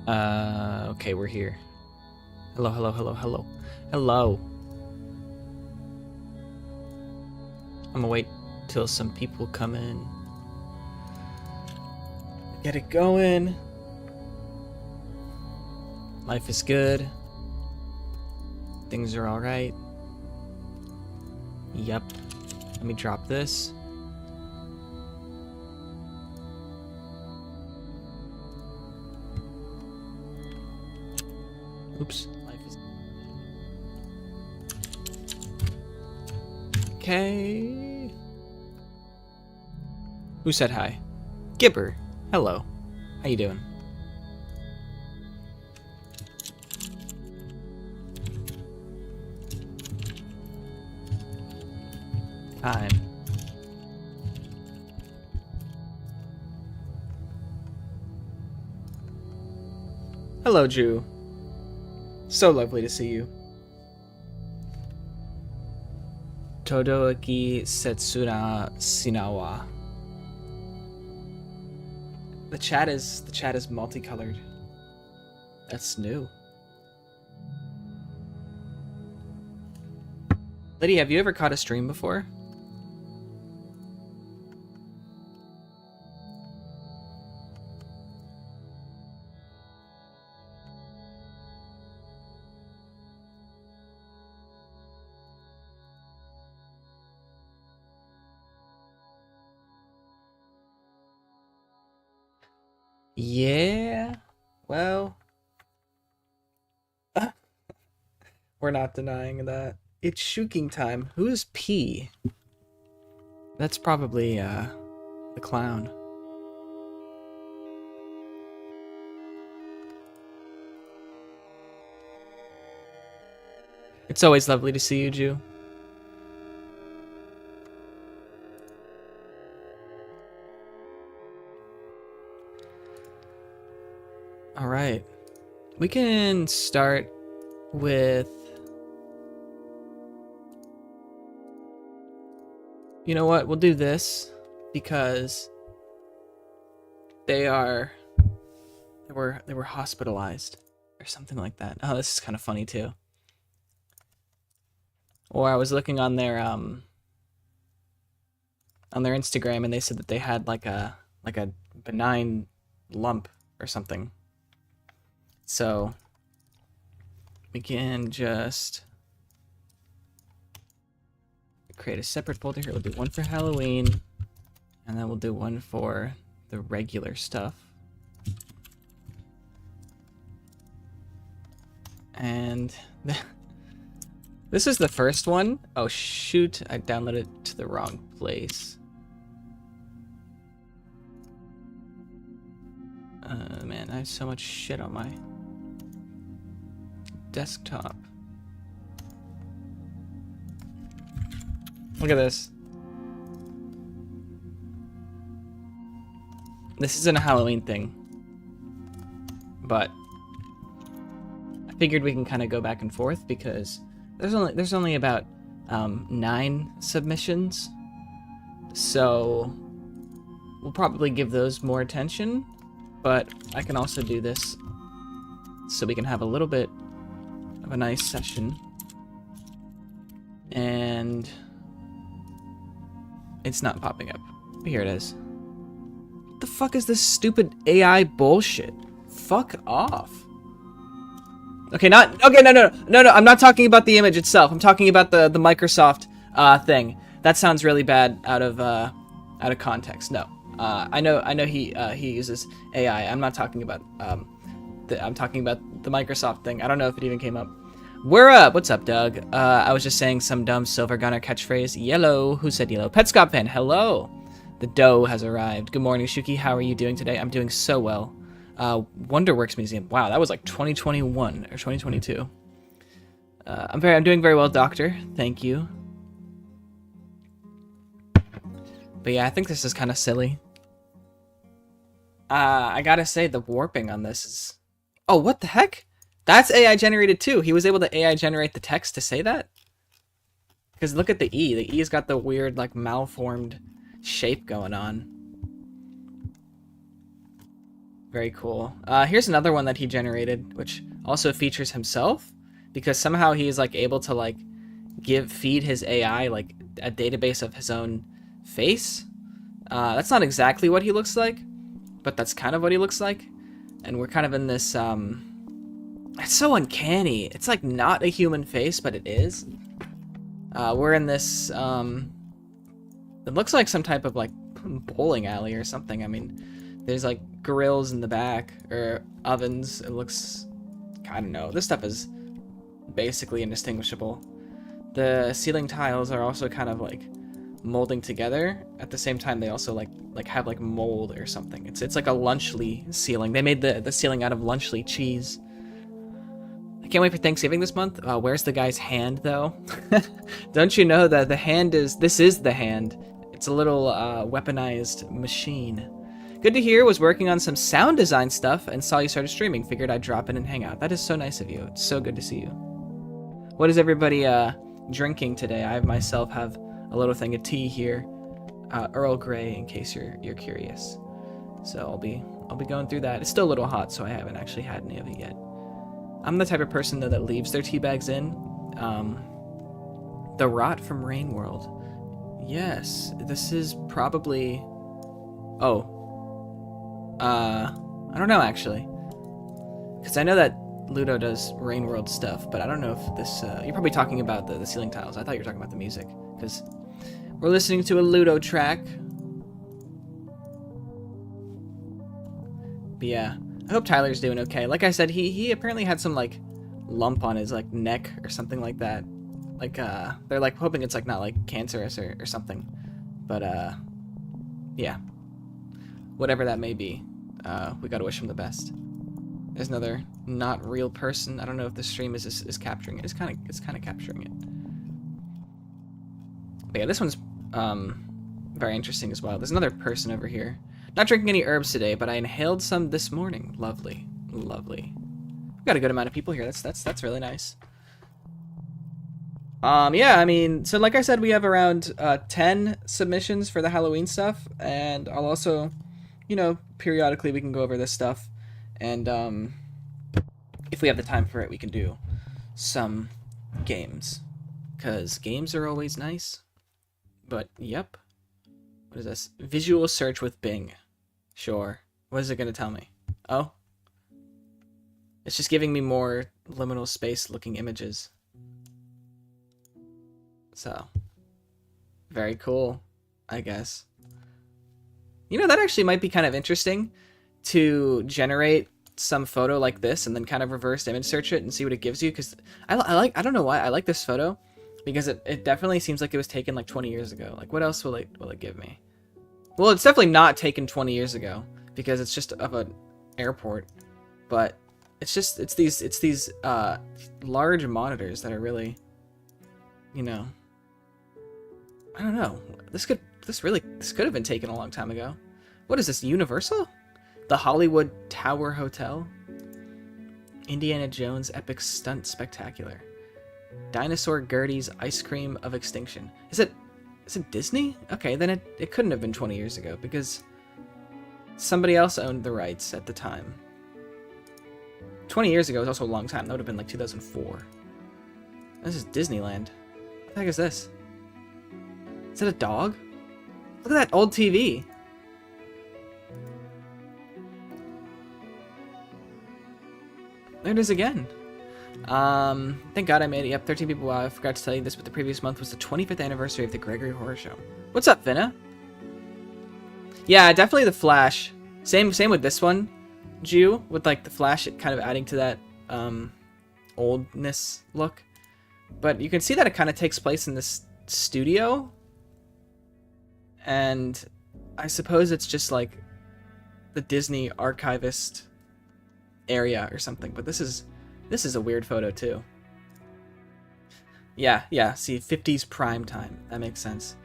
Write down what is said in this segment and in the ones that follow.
Okay, we're here. Hello, hello, hello, hello. Hello. I'm gonna wait till some people come in. Get it going. Life is good. Things are alright. Yep. Let me drop this. Oops. Life is... Okay. Who said hi? Gibber. Hello. How you doing? Time. Hello, Drew. So lovely to see you. Todoaki Setsuna Sinawa. The chat is multicolored. That's new. Liddy, have you ever caught a stream before? Yeah. Well, we're not denying that. It's shooking time. Who is P? That's probably the clown. It's always lovely to see you, Jew. All right. We can start with... You know what? We'll do this because they were hospitalized or something like that. Oh, this is kind of funny too. Or I was looking on their Instagram and they said that they had like a benign lump or something. So we can just create a separate folder here. We'll do one for Halloween, and then we'll do one for the regular stuff. And this is the first one. Oh shoot, I downloaded it to the wrong place. Man, I have so much shit on my desktop. Look at this. This isn't a Halloween thing, but I figured we can kind of go back and forth because there's only about 9 submissions, so we'll probably give those more attention. But I can also do this so we can have a little bit of a nice session. And it's not popping up. Here it is. What the fuck is this stupid AI bullshit? Fuck off. Okay, no, I'm not talking about the image itself. I'm talking about the Microsoft thing. That sounds really bad out of context. No. I know he uses AI. I'm not talking about I'm talking about the Microsoft thing. I don't know if it even came up. We're up. What's up, Doug? I was just saying some dumb Silver Gunner catchphrase. Yellow. Who said yellow? Petscop fan. Hello. The dough has arrived. Good morning, Shookey. How are you doing today? I'm doing so well. Wonderworks Museum. Wow, that was like 2021 or 2022. I'm doing very well, Doctor. Thank you. But yeah, I think this is kind of silly. I gotta say, the warping on this is... Oh, what the heck? That's AI generated too. He was able to AI generate the text to say that? Because look at the E. The E's got the weird, like, malformed shape going on. Very cool. Here's another one that he generated, which also features himself, because somehow he's like able to like feed his AI like a database of his own face. That's not exactly what he looks like, but that's kind of what he looks like. And we're kind of in this, it's so uncanny. It's like not a human face, but it is. We're in this, it looks like some type of like bowling alley or something. I mean, there's like grills in the back, or ovens. It looks, I don't know. This stuff is basically indistinguishable. The ceiling tiles are also kind of like molding together. At the same time, they also like have like mold or something. It's like a Lunchley ceiling. They made the ceiling out of Lunchley cheese. I can't wait for Thanksgiving this month. Where's the guy's hand though? Don't you know that the hand this is the hand. It's a little weaponized machine. Good to hear. Was working on some sound design stuff and saw you started streaming. Figured I'd drop in and hang out. That is so nice of you. It's so good to see you. What is everybody drinking today? I myself have a little thing of tea here, Earl Grey, in case you're curious. So I'll be going through that. It's still a little hot, so I haven't actually had any of it yet. I'm the type of person though that leaves their tea bags in. The Rot from Rain World. Yes, this is probably. Oh. I don't know actually, because I know that Ludo does Rain World stuff, but I don't know if this. You're probably talking about the ceiling tiles. I thought you were talking about the music, because we're listening to a Ludo track. But yeah, I hope Tyler's doing okay. Like I said, he apparently had some like lump on his like neck or something like that. Like they're like hoping it's like not like cancerous or something. But yeah, whatever that may be, we gotta wish him the best. There's another not real person. I don't know if the stream is capturing it. It's kind of capturing it. But yeah, this one's very interesting as well. There's another person over here. Not drinking any herbs today, but I inhaled some this morning. Lovely, lovely. We've got a good amount of people here. That's really nice. Yeah, I mean, so like I said, we have around 10 submissions for the Halloween stuff, and I'll also, you know, periodically we can go over this stuff, and if we have the time for it, we can do some games, because games are always nice. But yep, what is this? Visual search with Bing. Sure. What is it going to tell me? Oh, it's just giving me more liminal space looking images. So, very cool, I guess. You know, that actually might be kind of interesting to generate some photo like this and then kind of reverse image search it and see what it gives you, because I don't know why I like this photo, because it definitely seems like it was taken like 20 years ago. Like, what else will it give me? Well, it's definitely not taken 20 years ago, because it's just of an airport, but it's these large monitors that are really, you know, I don't know. This could have been taken a long time ago. What is this, Universal? The Hollywood Tower Hotel? Indiana Jones Epic Stunt Spectacular. Dinosaur Gertie's Ice Cream of Extinction. Is it Disney? Okay, then it couldn't have been 20 years ago, because somebody else owned the rights at the time. 20 years ago is also a long time. That would have been like 2004. This is Disneyland. What the heck is this? Is that a dog? Look at that old TV. There it is again. Thank God I made it. Yep, 13 people. Wow, I forgot to tell you this, but the previous month was the 25th anniversary of the Gregory Horror Show. What's up, Vinna? Yeah, definitely the Flash. Same with this one, Jew, with like the Flash kind of adding to that oldness look. But you can see that it kind of takes place in this studio. And I suppose it's just like the Disney archivist area or something. But this is a weird photo too. Yeah, see, 50s prime time. That makes sense.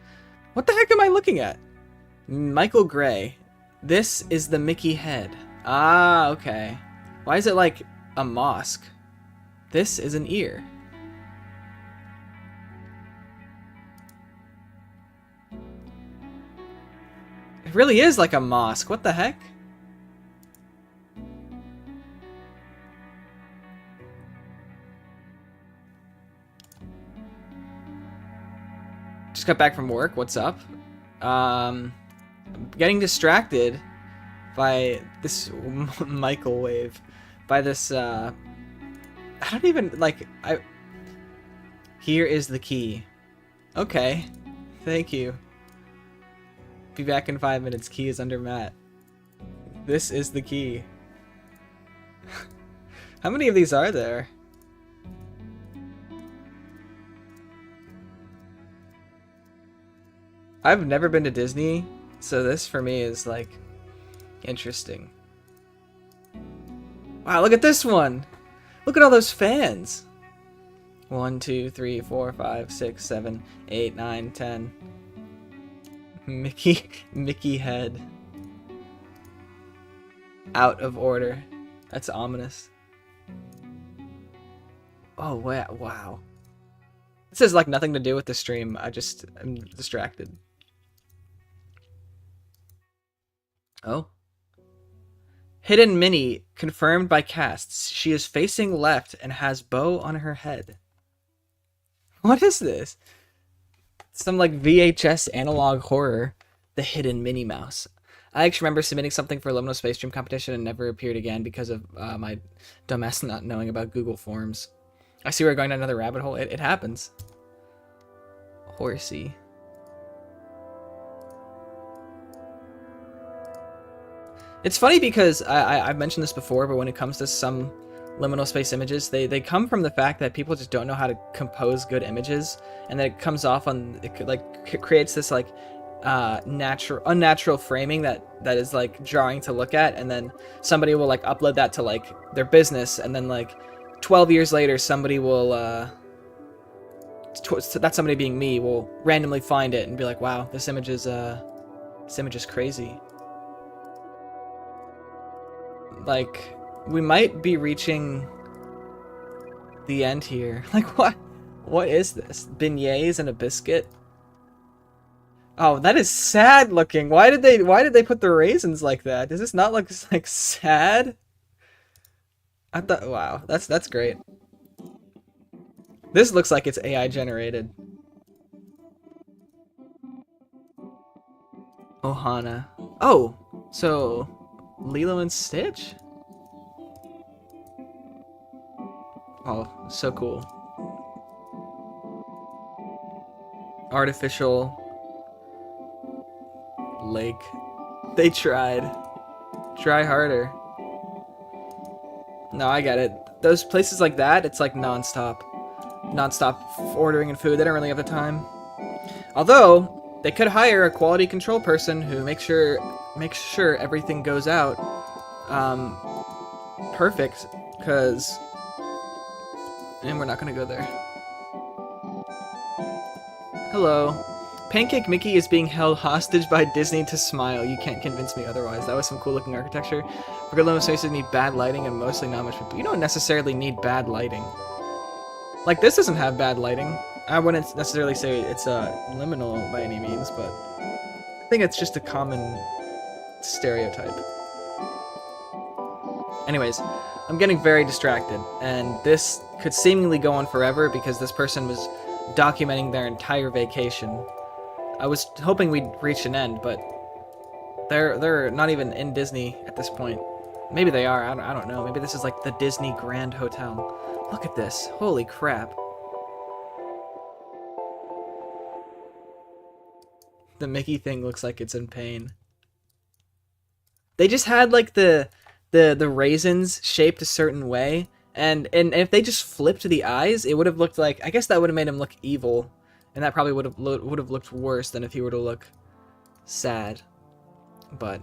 What the heck am I looking at? Michael Gray. This is the Mickey head. Ah, okay. Why is it like a mosque? This is an ear. It really is like a mosque. What the heck? Just got back from work. What's up? Getting distracted by this microwave. By this, I don't even, like, Here is the key. Okay. Thank you. Be back in 5 minutes. Key is under mat. This is the key. How many of these are there? I've never been to Disney, so this for me is like interesting. Wow, look at this one! Look at all those fans! 1, 2, 3, 4, 5, 6, 7, 8, 9, 10. Mickey head. Out of order. That's ominous. Oh, wow. This has like nothing to do with the stream. I'm distracted. Oh. Hidden Minnie, confirmed by casts. She is facing left and has bow on her head. What is this? Some like VHS analog horror. The Hidden Minnie Mouse. I actually remember submitting something for a Liminal Space Stream competition and never appeared again because of my dumbass not knowing about Google Forms. I see we're going down another rabbit hole. It happens. Horsey. It's funny because I've mentioned this before, but when it comes to some liminal space images, they come from the fact that people just don't know how to compose good images, and that it comes off on, it creates this like unnatural framing that is like jarring to look at, and then somebody will like upload that to like their business, and then like 12 years later somebody will that somebody being me will randomly find it and be like, wow, this image is crazy. Like, we might be reaching the end here. Like, what is this? Beignets and a biscuit? Oh, that is sad looking. Why did they put the raisins like that? Does this not look like sad? I thought, wow, that's great. This looks like it's AI generated. Ohana. Oh, so Lilo and Stitch? Oh, so cool. Artificial lake. They tried. Try harder. No, I get it. Those places like that, it's like non-stop ordering and food. They don't really have the time. Although they could hire a quality control person who makes sure everything goes out perfect, because, and we're not gonna go there. Hello. Pancake Mickey is being held hostage by Disney to smile. You can't convince me otherwise. That was some cool looking architecture. For good liminal spaces need bad lighting and mostly not much people. You don't necessarily need bad lighting. Like, this doesn't have bad lighting. I wouldn't necessarily say it's liminal by any means, but I think it's just a common stereotype. Anyways, I'm getting very distracted, and this could seemingly go on forever because this person was documenting their entire vacation. I was hoping we'd reach an end, but they're not even in Disney at this point. Maybe they are, I don't know. Maybe this is like the Disney Grand Hotel. Look at this. Holy crap. The Mickey thing looks like it's in pain. They just had like the raisins shaped a certain way, and if they just flipped the eyes, it would have looked like, I guess that would have made him look evil, and that probably would have looked worse than if he were to look sad. But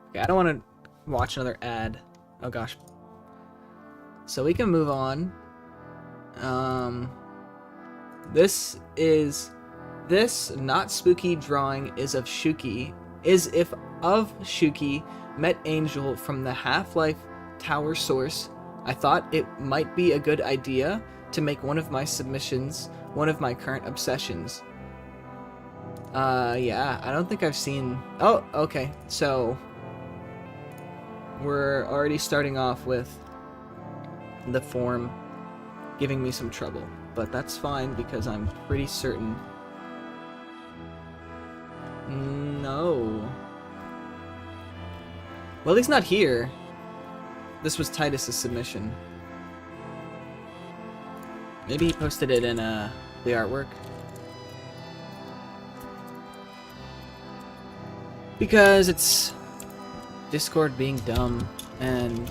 okay, I don't want to watch another ad. Oh gosh. So we can move on. This not spooky drawing is of Shookey, met Angel from the Half-Life Tower source. I thought it might be a good idea to make one of my submissions one of my current obsessions. Yeah, I don't think I've seen... Oh, okay, so we're already starting off with the form giving me some trouble, but that's fine because I'm pretty certain No. Well, he's not here. This was Titus's submission. Maybe he posted it in the artwork. Because it's Discord being dumb and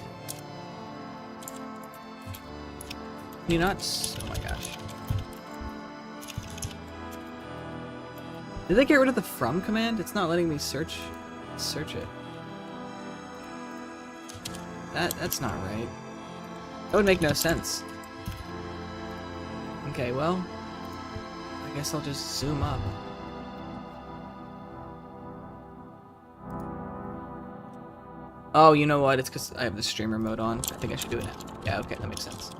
you nuts. Oh my gosh. Did they get rid of the from command? It's not letting me search it. That's not right. That would make no sense. Okay, well, I guess I'll just zoom up. Oh, you know what? It's because I have the streamer mode on. I think I should do it now. Yeah, okay, that makes sense.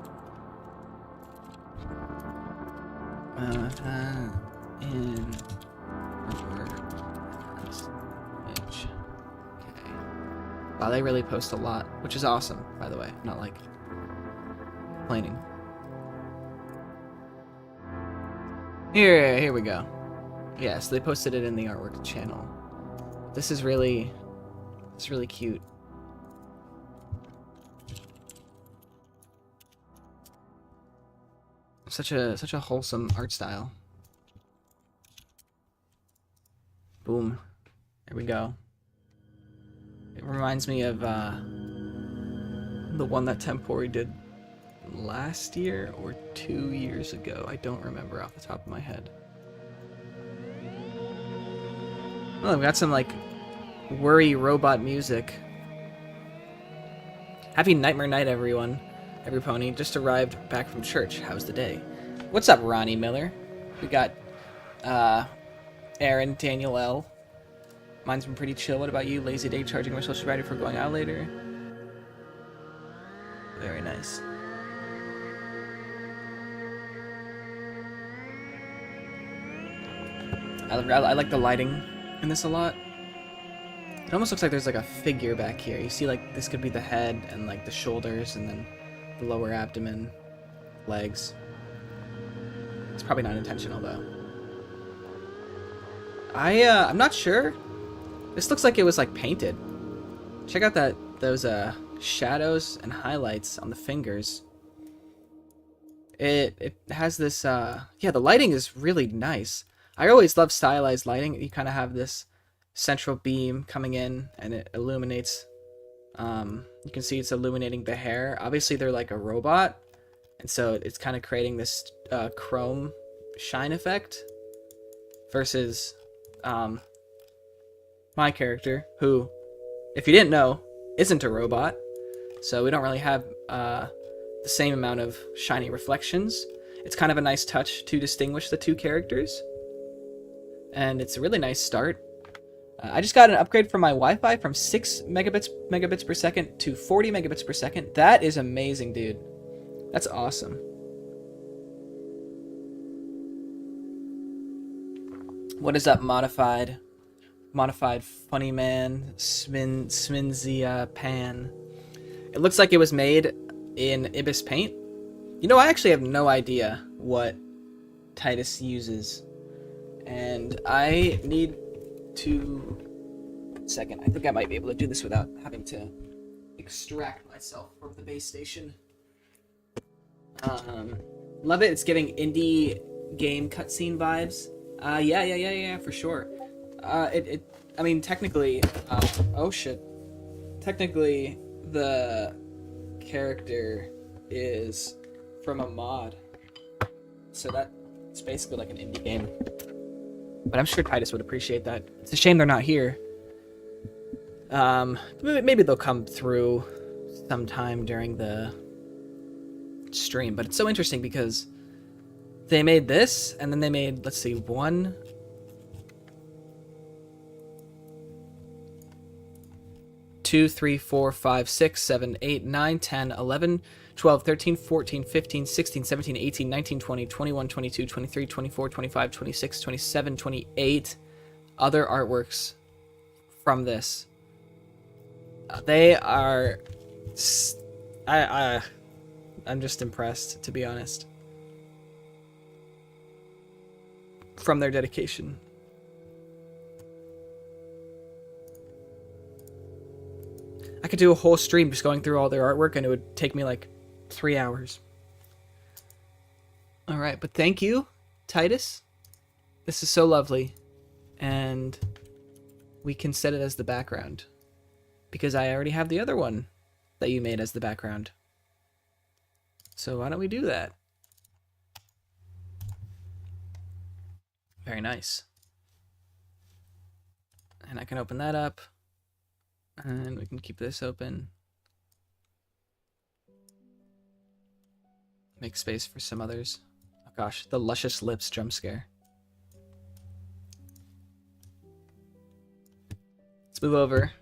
In image. Okay. Wow, they really post a lot, which is awesome, by the way. Not like complaining. Here we go. Yes, they posted it in the artwork channel. This is really cute. Such a wholesome art style. Boom. There we go. It reminds me of the one that Tempori did last year or 2 years ago. I don't remember off the top of my head. Oh, we got some like worry robot music. Happy Nightmare Night, everyone. Every pony just arrived back from church. How's the day? What's up, Ronnie Miller? We got Aaron, Daniel L. Mine's been pretty chill. What about you? Lazy day, charging my social battery for going out later. Very nice. I like the lighting in this a lot. It almost looks like there's like a figure back here. You see, like, this could be the head and like the shoulders and then the lower abdomen, legs. It's probably not intentional though. I'm not sure. This looks like it was like painted. Check out those shadows and highlights on the fingers. It has this yeah, the lighting is really nice. I always love stylized lighting. You kind of have this central beam coming in and it illuminates. You can see it's illuminating the hair. Obviously they're like a robot, and so it's kind of creating this chrome shine effect versus my character, who, if you didn't know, isn't a robot. So we don't really have the same amount of shiny reflections. It's kind of a nice touch to distinguish the two characters. And it's a really nice start. I just got an upgrade for my Wi-Fi from 6 megabits per second to 40 megabits per second. That is amazing, dude. That's awesome. What is up, modified funny man, Sminzia Pan? It looks like it was made in Ibis Paint. You know, I actually have no idea what Titus uses. And I need to... 1 second. I think I might be able to do this without having to extract myself from the base station. Love it. It's giving indie game cutscene vibes. Yeah, for sure. I mean, technically... oh, shit. Technically, the character is from a mod. So it's basically like an indie game. But I'm sure Titus would appreciate that. It's a shame they're not here. Maybe they'll come through sometime during the stream. But it's so interesting because they made this, and then they made, let's see, 1, 2, 3, 4, 5, 6, 7, 8, 9, 10, 11, 12, 13, 14, 15, 16, 17, 18, 19, 20, 21, 22, 23, 24, 25, 26, 27, 28 other artworks from this. They are... I'm just impressed, to be honest. From their dedication. I could do a whole stream just going through all their artwork, and it would take me like 3 hours. All right, but thank you, Titus. This is so lovely, and we can set it as the background because I already have the other one that you made as the background. So why don't we do that? Very nice. And I can open that up, and we can keep this open. Make space for some others. Oh gosh, the luscious lips jump scare. Let's move over.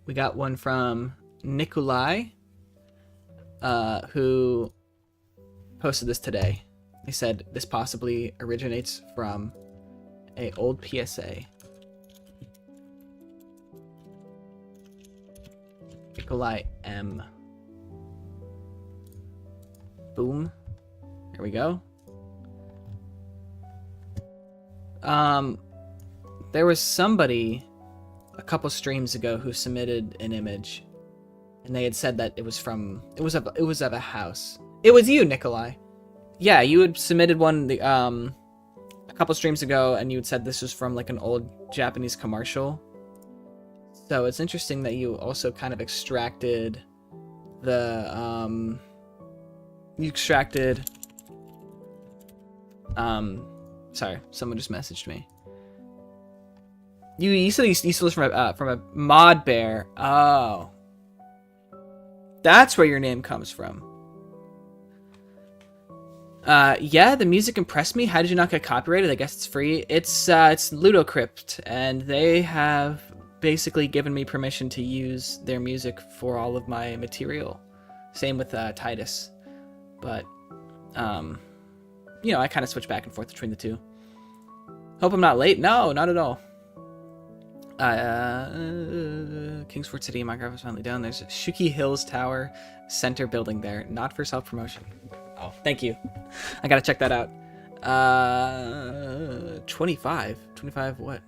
We got one from Nikolai, who posted this today. He said this possibly originates from a old PSA. Nikolai M. Boom. Here we go. There was somebody a couple streams ago who submitted an image, and they had said that it was of a house. It was you, Nikolai. Yeah, you had submitted one a couple streams ago, and you had said this was from like an old Japanese commercial. So it's interesting that you also kind of extracted the sorry, someone just messaged me. You said you stole this from a mod bear. Oh, that's where your name comes from. Yeah, the music impressed me. How did you not get copyrighted? I guess it's free. It's Ludocrypt, and they have basically given me permission to use their music for all of my material. Same with Titus, but you know, I kind of switch back and forth between the two. Hope I'm not late. No, not at all. Kingsford City, Minecraft is finally down. There's a Shookey Hills Tower Center building there. Not for self-promotion. Oh, thank you. I gotta check that out. 25 what?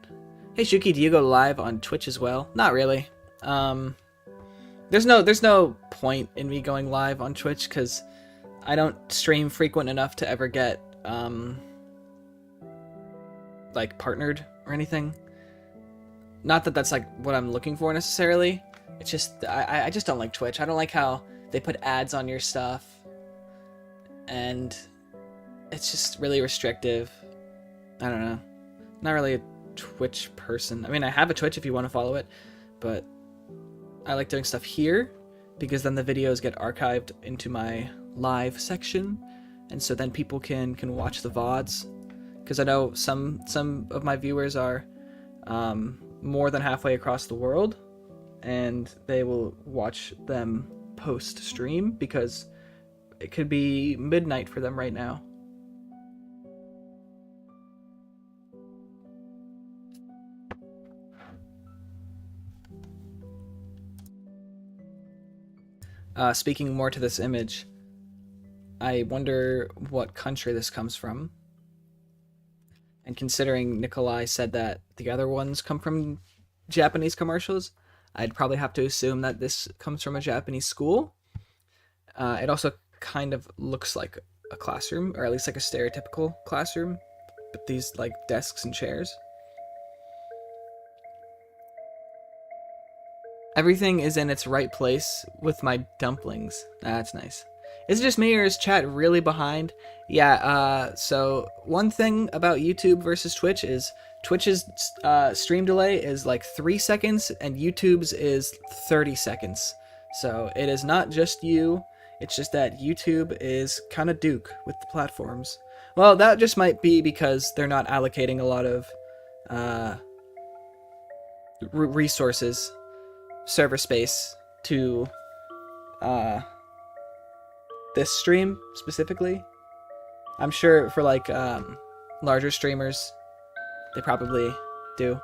Hey Shookey, do you go live on Twitch as well? Not really. There's no point in me going live on Twitch because I don't stream frequent enough to ever get like partnered or anything. Not that that's like what I'm looking for necessarily. It's just I just don't like Twitch. I don't like how they put ads on your stuff, and it's just really restrictive. I don't know. Not really a Twitch person. I mean, I have a Twitch if you want to follow it, but I like doing stuff here because then the videos get archived into my live section, and so then people can watch the VODs. Because I know some of my viewers are more than halfway across the world, and they will watch them post stream because it could be midnight for them right now. Speaking more to this image, I wonder what country this comes from. And considering Nikolai said that the other ones come from Japanese commercials, I'd probably have to assume that this comes from a Japanese school. It also kind of looks like a classroom, or at least like a stereotypical classroom, with these like desks and chairs. Everything is in its right place with my dumplings. That's nice. Is it just me, or is chat really behind? Yeah, so one thing about YouTube versus Twitch is Twitch's stream delay is like 3 seconds, and YouTube's is 30 seconds. So it is not just you, it's just that YouTube is kind of duke with the platforms. Well, that just might be because they're not allocating a lot of resources, server space to this stream specifically. I'm sure for like larger streamers, they probably do.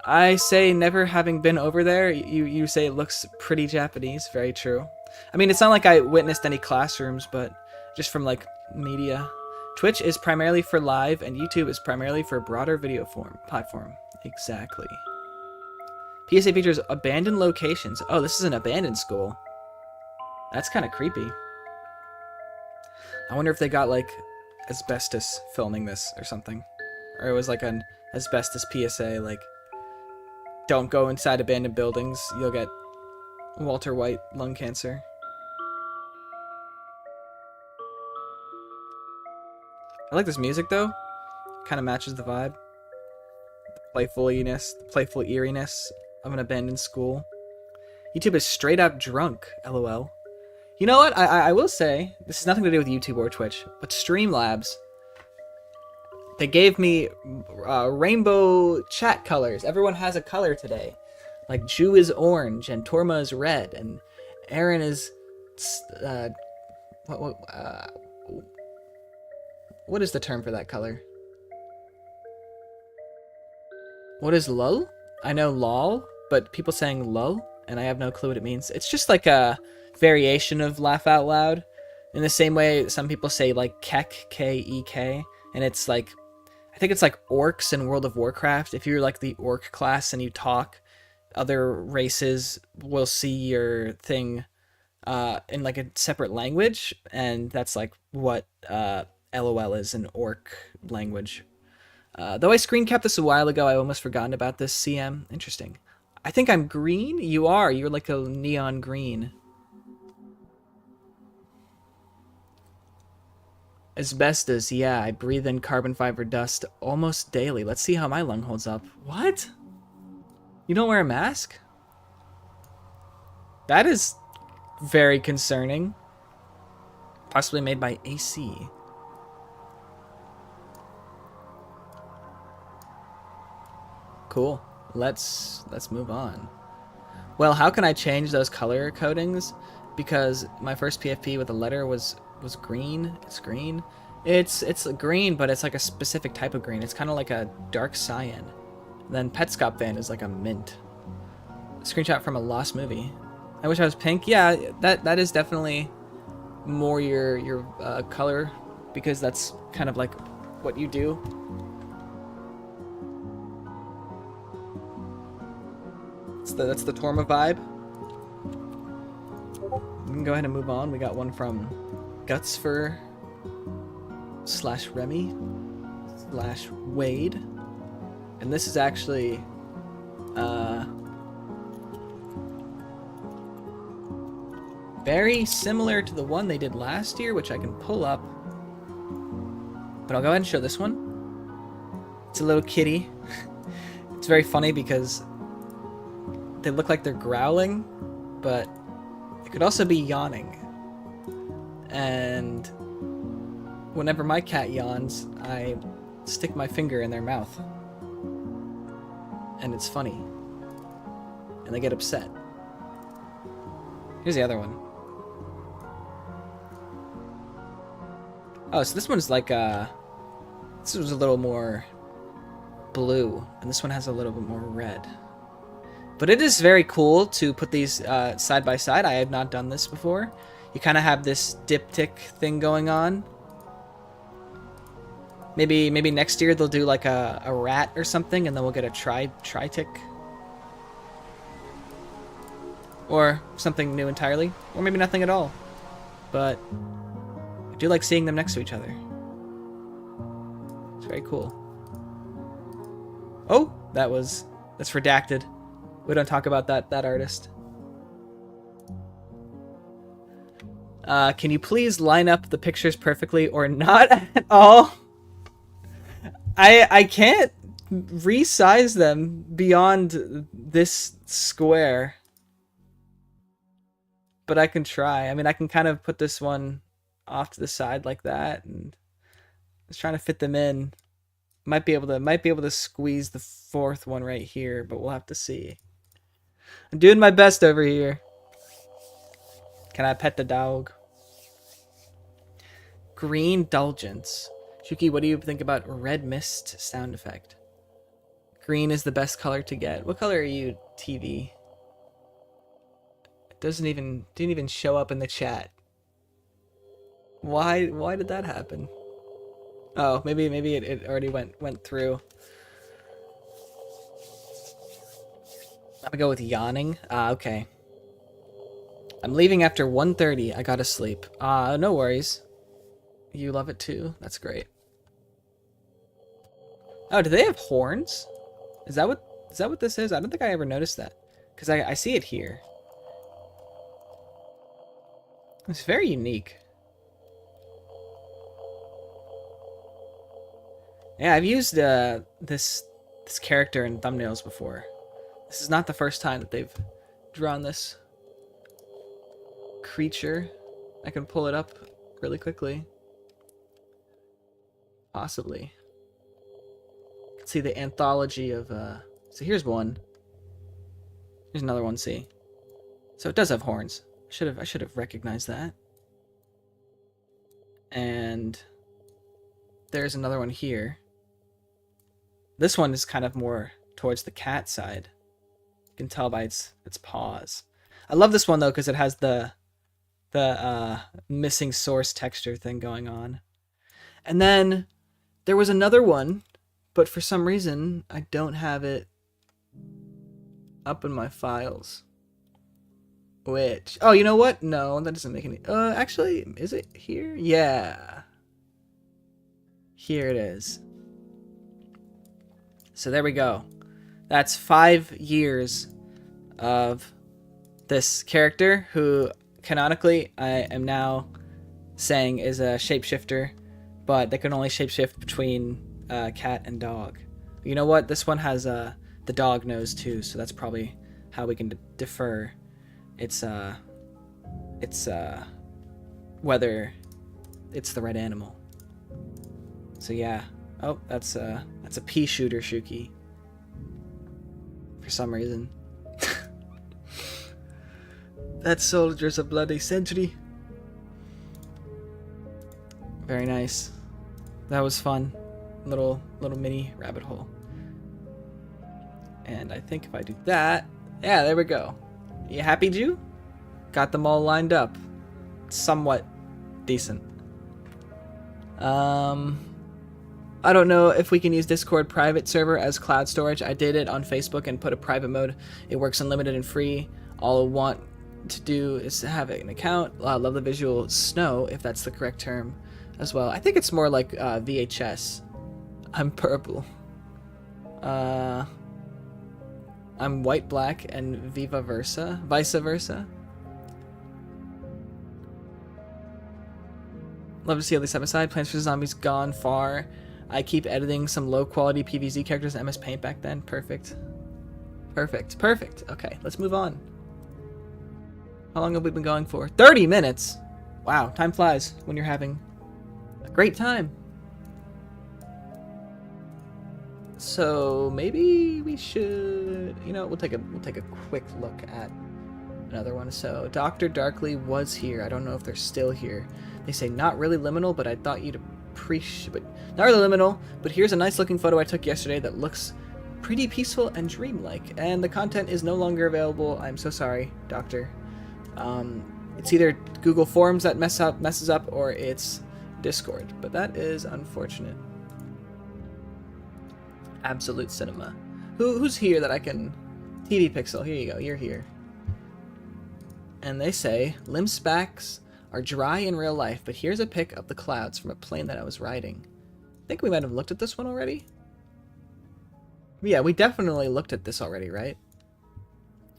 I say, never having been over there, you say it looks pretty Japanese. Very true. I mean, it's not like I witnessed any classrooms, but just from like media. Twitch is primarily for live, and YouTube is primarily for a broader video platform. Exactly. PSA features abandoned locations. Oh, this is an abandoned school. That's kind of creepy. I wonder if they got, like, asbestos filming this or something. Or it was, like, an asbestos PSA, like, don't go inside abandoned buildings. You'll get Walter White lung cancer. I like this music, though. Kind of matches the vibe. The playful eeriness of an abandoned school. YouTube is straight up drunk, lol. You know what? I will say, this has nothing to do with YouTube or Twitch, but Streamlabs, they gave me rainbow chat colors. Everyone has a color today. Like, Ju is orange, and Torma is red, and Aaron is... what is the term for that color? What is lull? I know lol, but people saying lull, and I have no clue what it means. It's just like a variation of laugh out loud. In the same way some people say like kek, K-E-K, and it's like, I think it's like orcs in World of Warcraft. If you're like the orc class and you talk, other races will see your thing in like a separate language, and that's like what LOL is in orc language. Though I screen capped this a while ago, I almost forgotten about this. CM, interesting. I think I'm green? You are. You're like a neon green. Asbestos, yeah, I breathe in carbon fiber dust almost daily. Let's see how my lung holds up. What? You don't wear a mask? That is very concerning. Possibly made by AC. Cool. Let's move on. Well, how can I change those color codings? Because my first PFP with a letter was green. It's green. It's green, but it's like a specific type of green. It's kind of like a dark cyan. Then Petscop Van is like a mint. Screenshot from a lost movie. I wish I was pink. Yeah, that is definitely more your color, because that's kind of like what you do. That's the Torma vibe. We can go ahead and move on. We got one from Gutsfur / Remy / Wade, and this is actually very similar to the one they did last year, which I can pull up, but I'll go ahead and show this one. It's a little kitty. It's very funny because they look like they're growling, but it could also be yawning. And whenever my cat yawns, I stick my finger in their mouth. And it's funny. And they get upset. Here's the other one. Oh, so this one's like this was a little more blue, and this one has a little bit more red. But it is very cool to put these side by side. I had not done this before. You kind of have this diptych thing going on. Maybe next year they'll do like a rat or something, and then we'll get a tritick. Or something new entirely. Or maybe nothing at all. But I do like seeing them next to each other. It's very cool. Oh, that's redacted. We don't talk about that artist. Can you please line up the pictures perfectly or not at all? I can't resize them beyond this square. But I can try. I mean, I can kind of put this one off to the side like that, and just trying to fit them in. Might be able to squeeze the fourth one right here, but we'll have to see. I'm doing my best over here. Can I pet the dog? Green Indulgence. Shookey, what do you think about red mist sound effect? Green is the best color to get. What color are you, TV? It didn't even show up in the chat. Why did that happen? Oh, maybe it already went through. I go with yawning. Okay. I'm leaving after 1:30. I gotta sleep. No worries. You love it too? That's great. Oh, do they have horns? Is that what this is? I don't think I ever noticed that. Because I see it here. It's very unique. Yeah, I've used this character in thumbnails before. This is not the first time that they've drawn this creature. I can pull it up really quickly. Possibly. You can see the anthology of so here's one. Here's another one, see. So it does have horns. I should have recognized that. And there's another one here. This one is kind of more towards the cat side. You can tell by its paws. I love this one though because it has the missing source texture thing going on. And then there was another one, but for some reason I don't have it up in my files. Which, oh, you know what? No, that doesn't make any. Actually, is it here? Yeah. Here it is. So there we go. That's 5 years of this character who canonically I am now saying is a shapeshifter, but they can only shapeshift between cat and dog. You know what? This one has the dog nose too, so that's probably how we can defer it's whether it's the right animal. So yeah. Oh, that's a pea shooter, Shookey. For some reason. That soldier's a bloody sentry. Very nice. That was fun. Little mini rabbit hole. And I think if I do that, yeah, there we go. You happy, Jew? Got them all lined up. Somewhat decent. I don't know if we can use Discord private server as cloud storage. I did it on Facebook and put a private mode. It works unlimited and free. All I want to do is to have an account. I love the visual snow, if that's the correct term as well. I think it's more like VHS. I'm purple. I'm white, black, and vice versa. Love to see all these step aside. Plants vs. Zombies gone far. I keep editing some low-quality PVZ characters in MS Paint back then. Perfect. Okay, let's move on. How long have we been going for? 30 minutes! Wow, time flies when you're having a great time. So maybe we should, we'll take a quick look at another one. So Dr. Darkly was here. I don't know if they're still here. They say not really liminal, but I thought you'd appreciate, but not really liminal, but here's a nice looking photo I took yesterday that looks pretty peaceful and dreamlike, and the content is no longer available. I'm so sorry, Doctor. It's either Google Forms that messes up, or it's Discord, but that is unfortunate. Absolute Cinema. Who's here that I can... TV Pixel, here you go, you're here. And they say, limb spacks are dry in real life, but here's a pic of the clouds from a plane that I was riding. I think we might have looked at this one already. Yeah, we definitely looked at this already, right?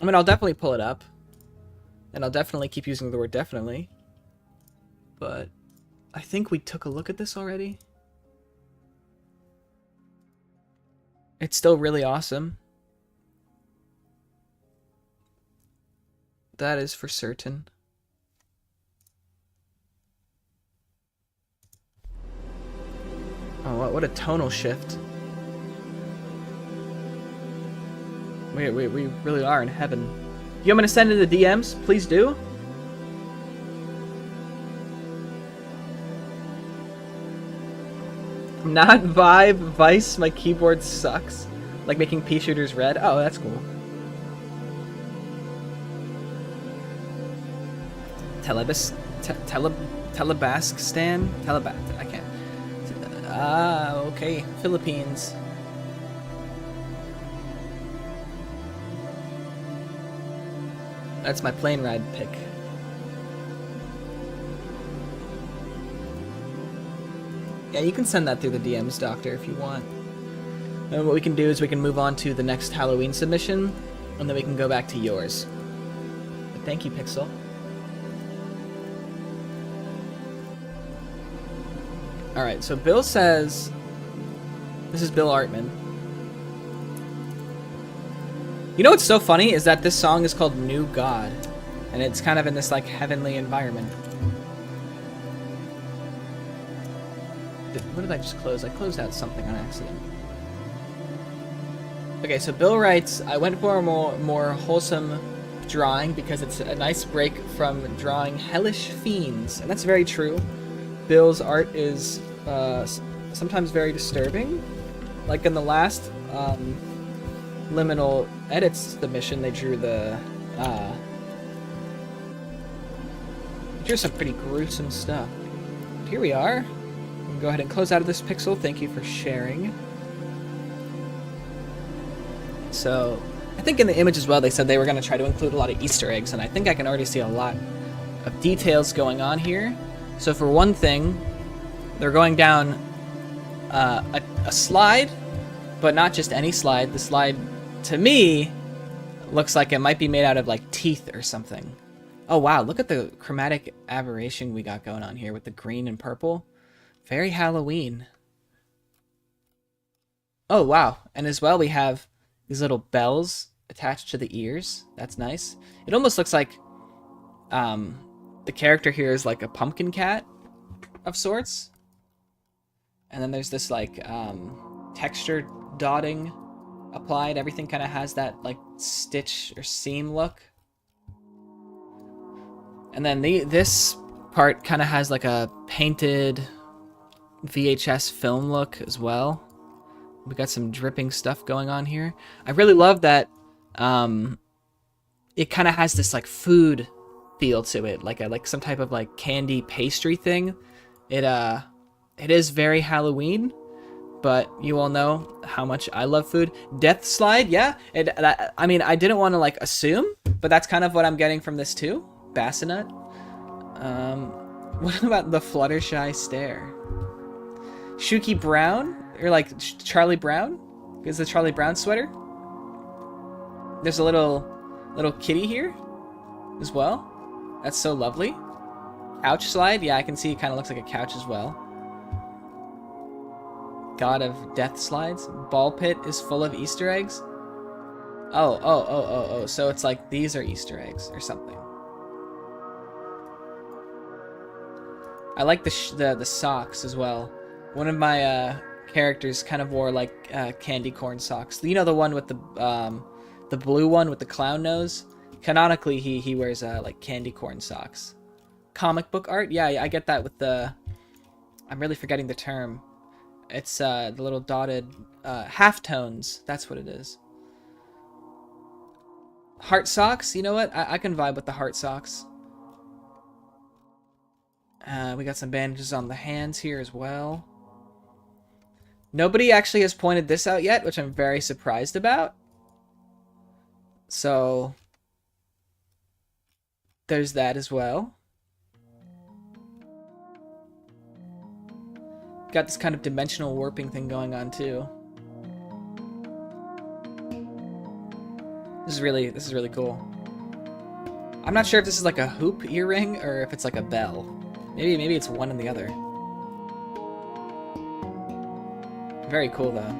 I mean, I'll definitely pull it up. And I'll definitely keep using the word definitely. But I think we took a look at this already. It's still really awesome. That is for certain. Oh, what a tonal shift. We really are in heaven. You want me to send in the DMs? Please do. Not Vibe, Vice, my keyboard sucks. Like making pea shooters red. Oh, that's cool. Telebaskstan? I can't. Okay. Philippines. That's my plane ride pick. Yeah, you can send that through the DMs, Doctor, if you want. And what we can do is we can move on to the next Halloween submission, and then we can go back to yours. But thank you, Pixel. Alright, so Bill says... This is Bill Artman. You know what's so funny is that this song is called New God, and it's kind of in this like heavenly environment. What did I just close? I closed out something on accident. Okay, so Bill writes, I went for a more wholesome drawing because it's a nice break from drawing hellish fiends, and that's very true. Bill's art is sometimes very disturbing. Like in the last Liminal Edits submission, they drew some pretty gruesome stuff. But here we are. We can go ahead and close out of this pixel. Thank you for sharing. So, I think in the image as well, they said they were going to try to include a lot of Easter eggs, and I think I can already see a lot of details going on here. So for one thing, they're going down a slide, but not just any slide. The slide, to me, looks like it might be made out of like teeth or something. Oh wow, look at the chromatic aberration we got going on here with the green and purple. Very Halloween. Oh wow, and as well we have these little bells attached to the ears. That's nice. It almost looks like the character here is like a pumpkin cat of sorts. And then there's this like texture dotting applied. Everything kind of has that like stitch or seam look. And then this part kind of has like a painted VHS film look as well. We got some dripping stuff going on here. I really love that it kind of has this like food feel to it, like some type of like candy pastry thing. It is very Halloween, but you all know how much I love food. Death slide, yeah. I mean, I didn't want to like assume, but that's kind of what I'm getting from this too. Bassinet. What about the Fluttershy stare? Shookey Brown, or like Charlie Brown, is the Charlie Brown sweater. There's a little kitty here as well. That's so lovely. Couch slide, yeah, I can see it kind of looks like a couch as well. God of Death slides. Ball pit is full of Easter eggs. Oh. So it's like these are Easter eggs or something. I like the socks as well. One of my characters kind of wore like candy corn socks. You know, the one with the blue one with the clown nose. Canonically, he wears like candy corn socks. Comic book art, yeah, I get that with the. I'm really forgetting the term. It's the little dotted halftones. That's what it is. Heart socks. You know what? I can vibe with the heart socks. We got some bandages on the hands here as well. Nobody actually has pointed this out yet, which I'm very surprised about. So there's that as well. Got this kind of dimensional warping thing going on too. This is really cool. I'm not sure if this is like a hoop earring or if it's like a bell. Maybe it's one and the other. Very cool though.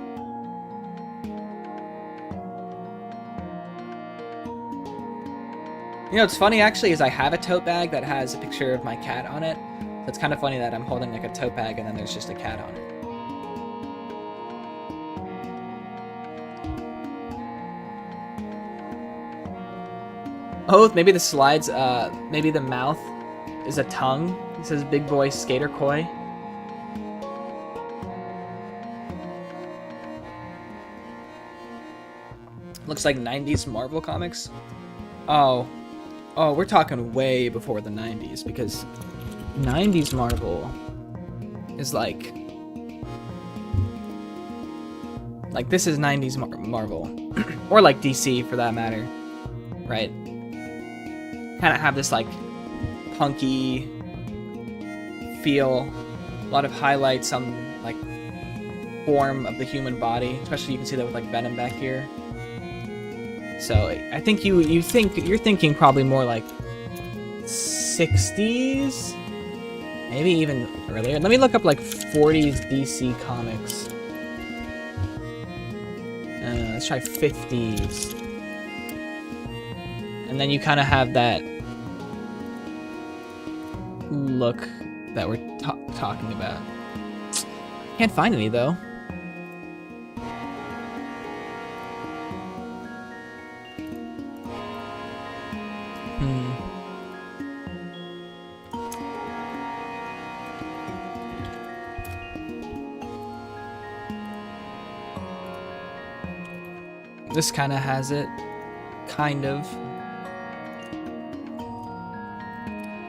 You know what's funny actually is I have a tote bag that has a picture of my cat on it. So it's kind of funny that I'm holding like a tote bag and then there's just a cat on it. Oh, maybe the slides, maybe the mouth is a tongue. It says Big Boy Skater Koi. Looks like 90s Marvel comics. Oh, we're talking way before the 90s because 90s Marvel is like this is 90s Marvel or like DC for that matter, right? kind of have this like punky feel. A lot of highlights on like form of the human body, especially you can see that with like Venom back here. So I think you're thinking probably more like 60s, maybe even earlier. Let me look up like 40s DC comics. Let's try 50s, and then you kind of have that look that we're talking about. Can't find any though. This kind of has it, kind of.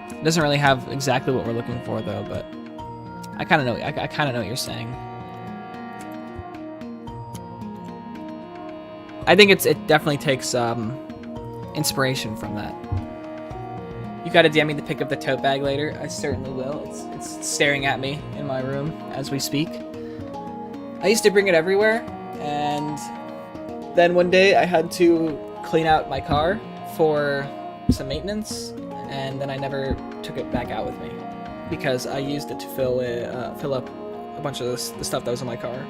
It doesn't really have exactly what we're looking for though, but I kind of know. I kind of know what you're saying. I think it definitely takes inspiration from that. You gotta DM me the pic of the tote bag later. I certainly will. It's staring at me in my room as we speak. I used to bring it everywhere, and then one day I had to clean out my car for some maintenance, and then I never took it back out with me because I used it to fill up a bunch of the stuff that was in my car.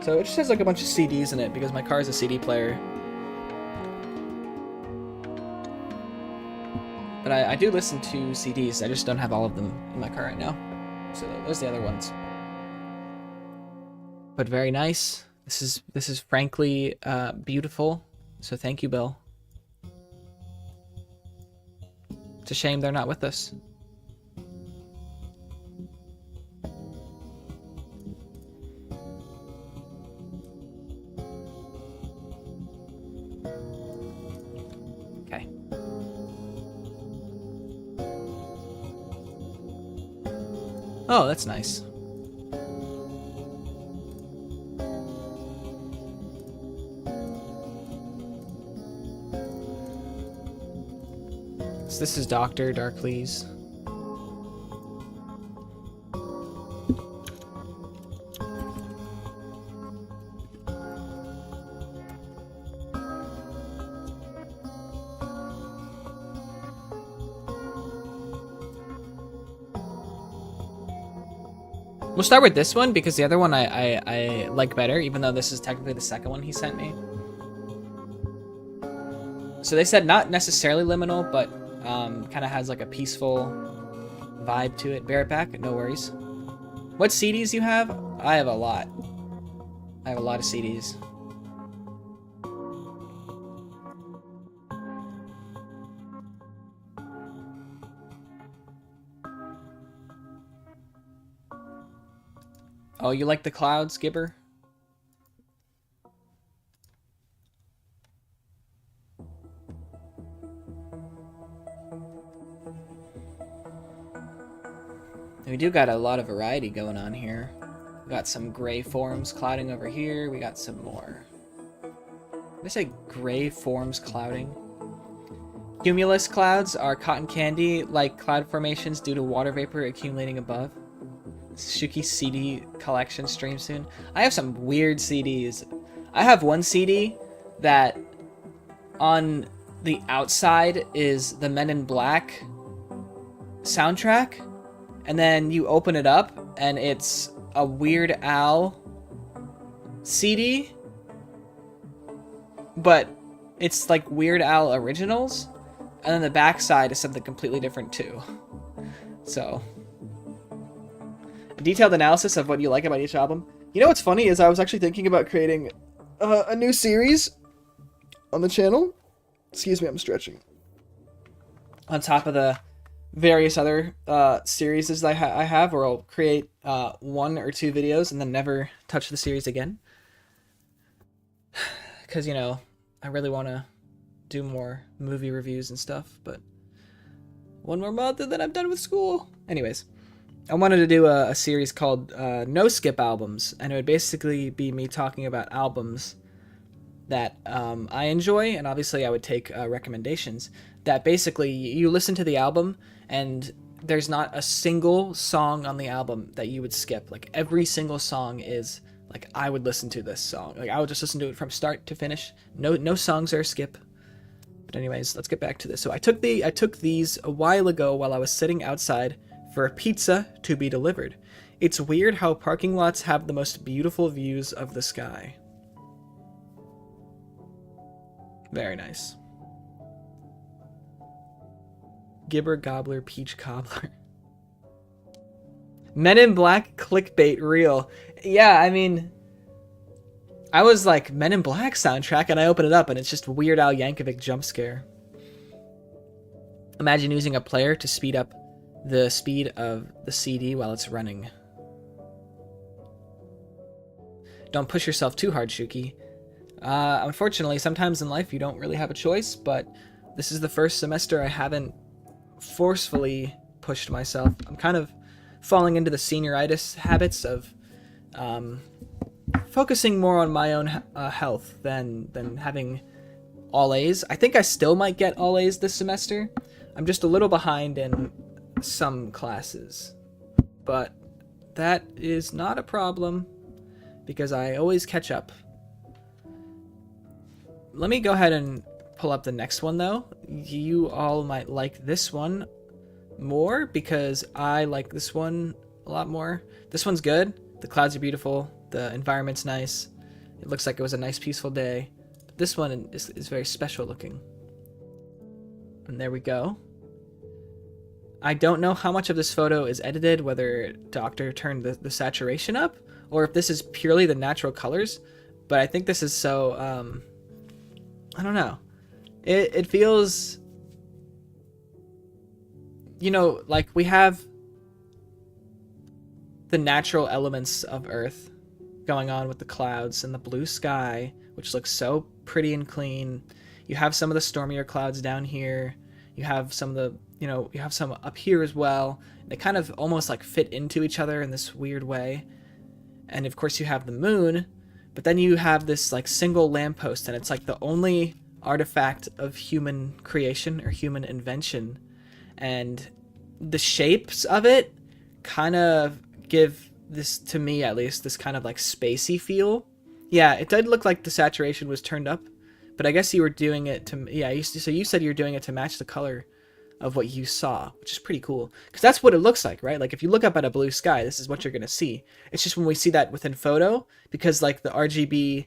So it just has like a bunch of CDs in it because my car is a CD player. But I do listen to CDs. I just don't have all of them in my car right now. So those are the other ones. But very nice. This is frankly beautiful. So thank you, Bill. It's a shame they're not with us. Okay. Oh, that's nice. So this is Dr. Darkleys. We'll start with this one because the other one I like better, even though this is technically the second one he sent me. So they said not necessarily liminal, but kind of has like a peaceful vibe to it. Bear it back, no worries. What CDs you have? I have a lot. I have a lot of CDs. Oh, you like the clouds, Gibber? We do got a lot of variety going on here. We got some gray forms clouding over here. We got some more. Did I say gray forms clouding? Cumulus clouds are cotton candy-like cloud formations due to water vapor accumulating above. Shookey CD collection stream soon. I have some weird CDs. I have one CD that on the outside is the Men in Black soundtrack, and then you open it up and it's a Weird Al CD, but it's like Weird Al originals, and then the backside is something completely different too. So detailed analysis of what you like about each album. You know what's funny is I was actually thinking about creating a new series on the channel. Excuse me, I'm stretching. On top of the various other series that I have, where I'll create 1 or 2 videos and then never touch the series again. Because, you know, I really want to do more movie reviews and stuff, but 1 more month and then I'm done with school. Anyways. I wanted to do a series called No Skip Albums, and it would basically be me talking about albums that I enjoy, and obviously I would take recommendations. that basically you listen to the album and there's not a single song on the album that you would skip. Like every single song is like, I would listen to this song. Like I would just listen to it from start to finish. No songs are a skip. But anyways, let's get back to this. So I took these a while ago while I was sitting outside for a pizza to be delivered. It's weird how parking lots have the most beautiful views of the sky. Very nice. Gibber Gobbler Peach Cobbler. Men in Black clickbait real. Yeah, I mean, I was like, Men in Black soundtrack, and I open it up and it's just Weird Al Yankovic jump scare. Imagine using a player to speed up the speed of the CD while it's running. Don't push yourself too hard, Shookey. Unfortunately, sometimes in life you don't really have a choice, but this is the first semester I haven't forcefully pushed myself. I'm kind of falling into the senioritis habits of focusing more on my own health than having all A's. I think I still might get all A's this semester. I'm just a little behind in some classes, but that is not a problem because I always catch up. Let me go ahead and pull up the next one though. You all might like this one more because I like this one a lot more. This one's good. The clouds are beautiful. The environment's nice. It looks like it was a nice peaceful day. But this one is very special looking. And there we go. I don't know how much of this photo is edited, whether Doctor turned the saturation up, or if this is purely the natural colors. But I think this is so, I don't know. It feels, you know, like we have the natural elements of Earth going on with the clouds and the blue sky, which looks so pretty and clean. You have some of the stormier clouds down here. You have some of the, you know, you have some up here as well. They kind of almost like fit into each other in this weird way. And of course you have the moon, but then you have this like single lamppost, and it's like the only artifact of human creation or human invention. And the shapes of it kind of give this, to me at least, this kind of like spacey feel. Yeah, it did look like the saturation was turned up, but I guess you were doing it to, yeah, so you said you were doing it to match the color of what you saw, which is pretty cool, because that's what it looks like, right? Like if you look up at a blue sky, this is what you're gonna see. It's just when we see that within photo, because like the RGB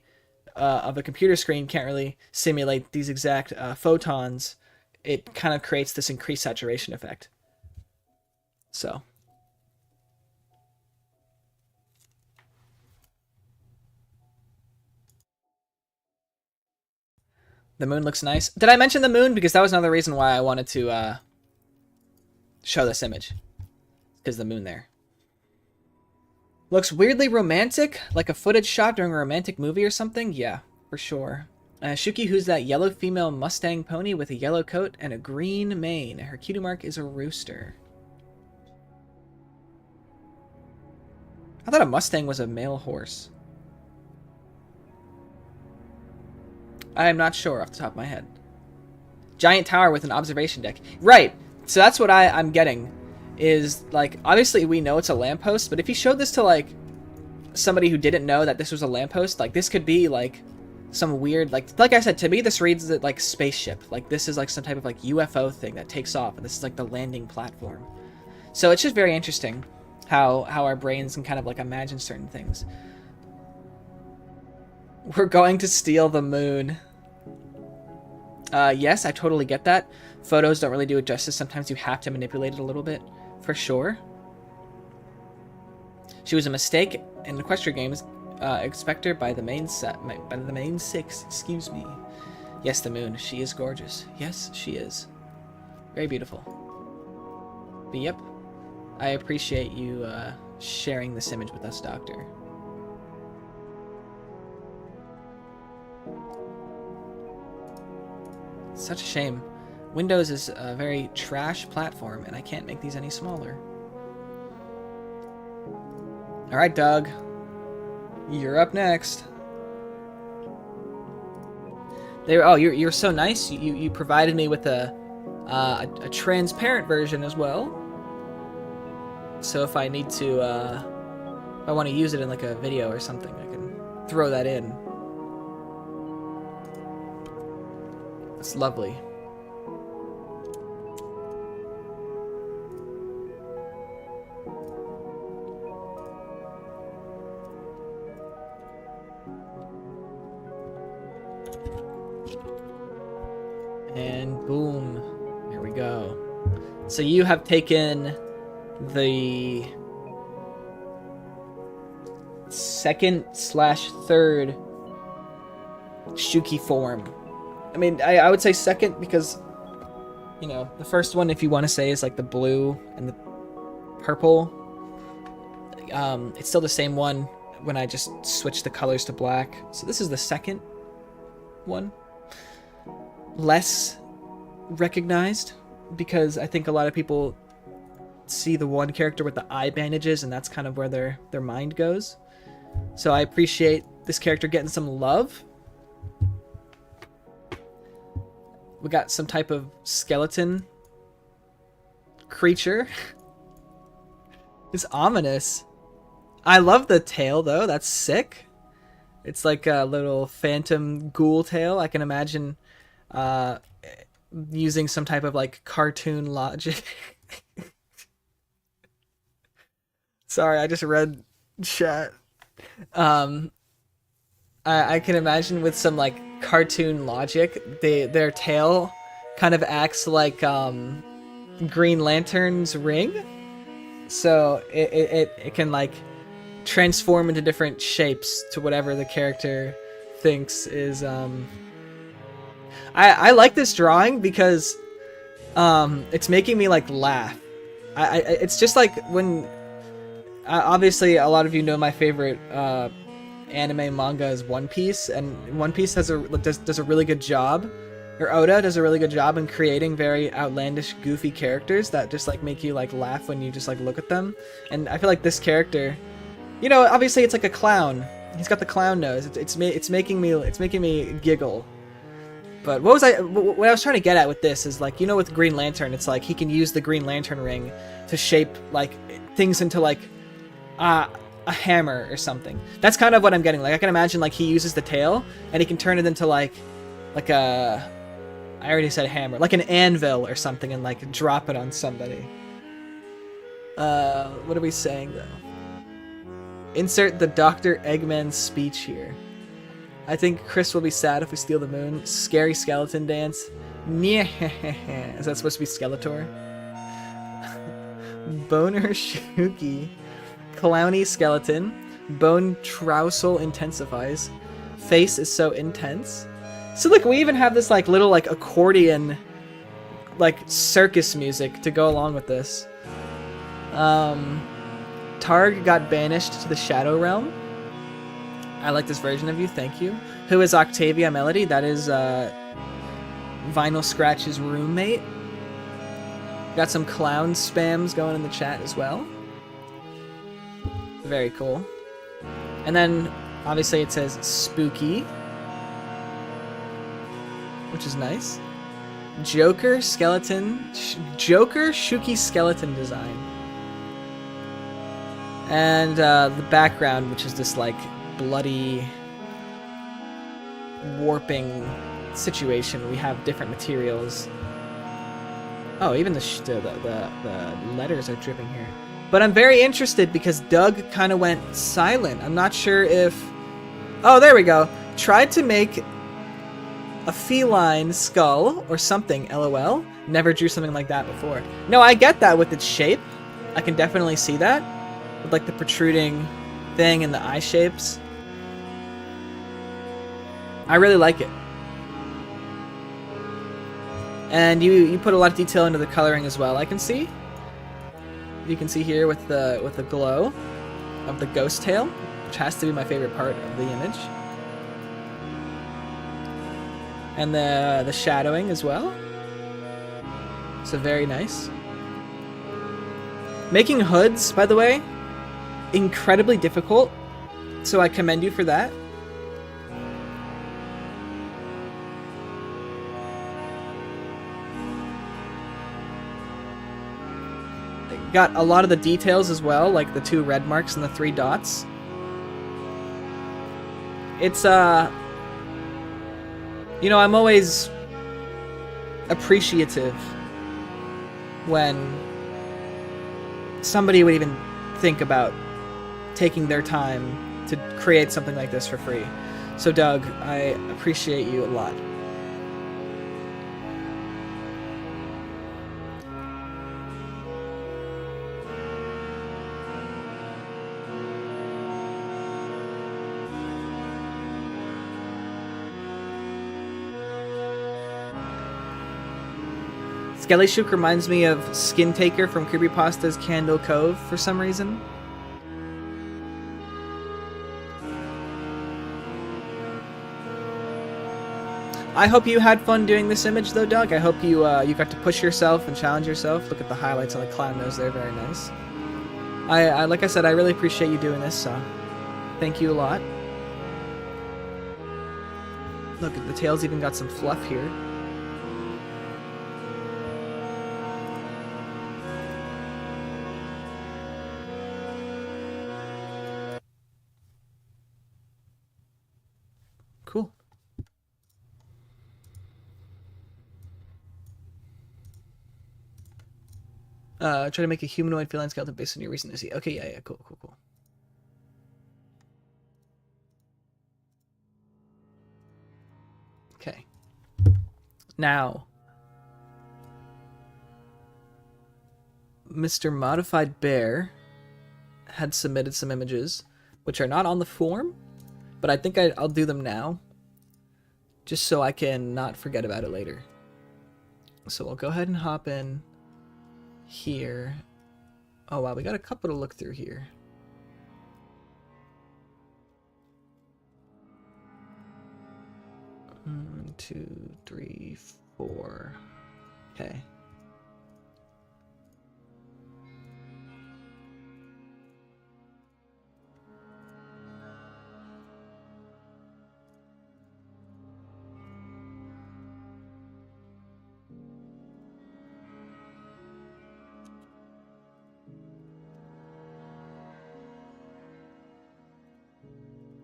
of a computer screen can't really simulate these exact photons, it kind of creates this increased saturation effect. So the moon looks nice. Did I mention the moon? Because that was another reason why I wanted to show this image. Because the moon there. Looks weirdly romantic, like a footage shot during a romantic movie or something. Yeah, for sure. Shookey, who's that yellow female Mustang pony with a yellow coat and a green mane? Her cutie mark is a rooster. I thought a Mustang was a male horse. I am not sure off the top of my head. Giant tower with an observation deck. Right. So that's what I'm getting. Is, like, obviously we know it's a lamppost, but if you showed this to, like, somebody who didn't know that this was a lamppost, like, this could be, like, some weird, like I said, to me, this reads like spaceship. Like, this is, like, some type of, like, UFO thing that takes off, and this is, like, the landing platform. So it's just very interesting how our brains can kind of, like, imagine certain things. We're going to steal the moon. Yes, I totally get that. Photos don't really do it justice. Sometimes you have to manipulate it a little bit, for sure. She was a mistake in Equestria Games. Expect her by the main six. Excuse me. Yes, the moon. She is gorgeous. Yes, she is. Very beautiful. But yep, I appreciate you sharing this image with us, Doctor. Such a shame. Windows is a very trash platform, and I can't make these any smaller. Alright, Doug. You're up next. Oh, you're so nice. You provided me with a a transparent version as well. So if I need to, if I want to use it in like a video or something, I can throw that in. It's lovely. And boom, here we go. So you have taken the second/third Shookey form. I mean, I would say second because, you know, the first one, if you want to say, is like the blue and the purple. It's still the same one when I just switch the colors to black. So this is the second one. Less recognized because I think a lot of people see the one character with the eye bandages and that's kind of where their mind goes. So I appreciate this character getting some love. We got some type of skeleton creature. It's ominous. I love the tail though, that's sick. It's like a little phantom ghoul tail. I can imagine using some type of like cartoon logic. Sorry, I just read chat. I can imagine with some like cartoon logic, their tail kind of acts like Green Lantern's ring, so it can like transform into different shapes to whatever the character thinks is. I like this drawing because it's making me like laugh. It's just like when obviously a lot of you know my favorite anime manga is One Piece, and One Piece does a really good job, or Oda does a really good job in creating very outlandish, goofy characters that just like make you like laugh when you just like look at them. And I feel like this character, you know, obviously it's like a clown. He's got the clown nose. It's making me giggle. But what I was trying to get at with this is like, you know, with Green Lantern, it's like he can use the Green Lantern ring to shape like things into like a hammer or something. That's kind of what I'm getting. Like I can imagine like he uses the tail and he can turn it into like a, I already said hammer, like an anvil or something, and like drop it on somebody. What are we saying though? Insert the Dr. Eggman speech here. I think Chris will be sad if we steal the moon. Scary skeleton dance. Yeah. Is that supposed to be Skeletor? Boner Shookey. Clowny skeleton. Bone trousel intensifies. Face is so intense. So look, we even have this like little like accordion, like circus music to go along with this. Targ got banished to the Shadow Realm. I like this version of you, thank you. Who is Octavia Melody? That is Vinyl Scratch's roommate. Got some clown spams going in the chat as well. Very cool. And then, obviously it says Spooky, which is nice. Joker Shookey skeleton design. And the background, which is this like bloody warping situation. We have different materials. Oh, even the letters are dripping here. But I'm very interested because Doug kind of went silent. I'm not sure if... Oh, there we go. Tried to make a feline skull or something, LOL. Never drew something like that before. No, I get that with its shape. I can definitely see that. With like the protruding thing and the eye shapes. I really like it. And you put a lot of detail into the coloring as well, I can see. You can see here with the glow of the ghost tail, which has to be my favorite part of the image. And the shadowing as well. So very nice. Making hoods, by the way, incredibly difficult. So I commend you for that. got a lot of the details as well, like the 2 red marks and the 3 dots. It's, you know, I'm always appreciative when somebody would even think about taking their time to create something like this for free. So Doug, I appreciate you a lot. Skelly Shook reminds me of Skin Taker from Creepypasta's Candle Cove for some reason. I hope you had fun doing this image though, Doug. I hope you you got to push yourself and challenge yourself. Look at the highlights on the clown nose there, very nice. I like I said, I really appreciate you doing this, so thank you a lot. Look, the tail's even got some fluff here. Cool. Try to make a humanoid feline skeleton based on your recent see. Okay, yeah, cool. Okay. Now, Mr. Modified Bear had submitted some images, which are not on the form, but I think I'll do them now, just so I can not forget about it later. So we'll go ahead and hop in here. Oh wow, we got a couple to look through here. One, 2, 3, 4. Okay.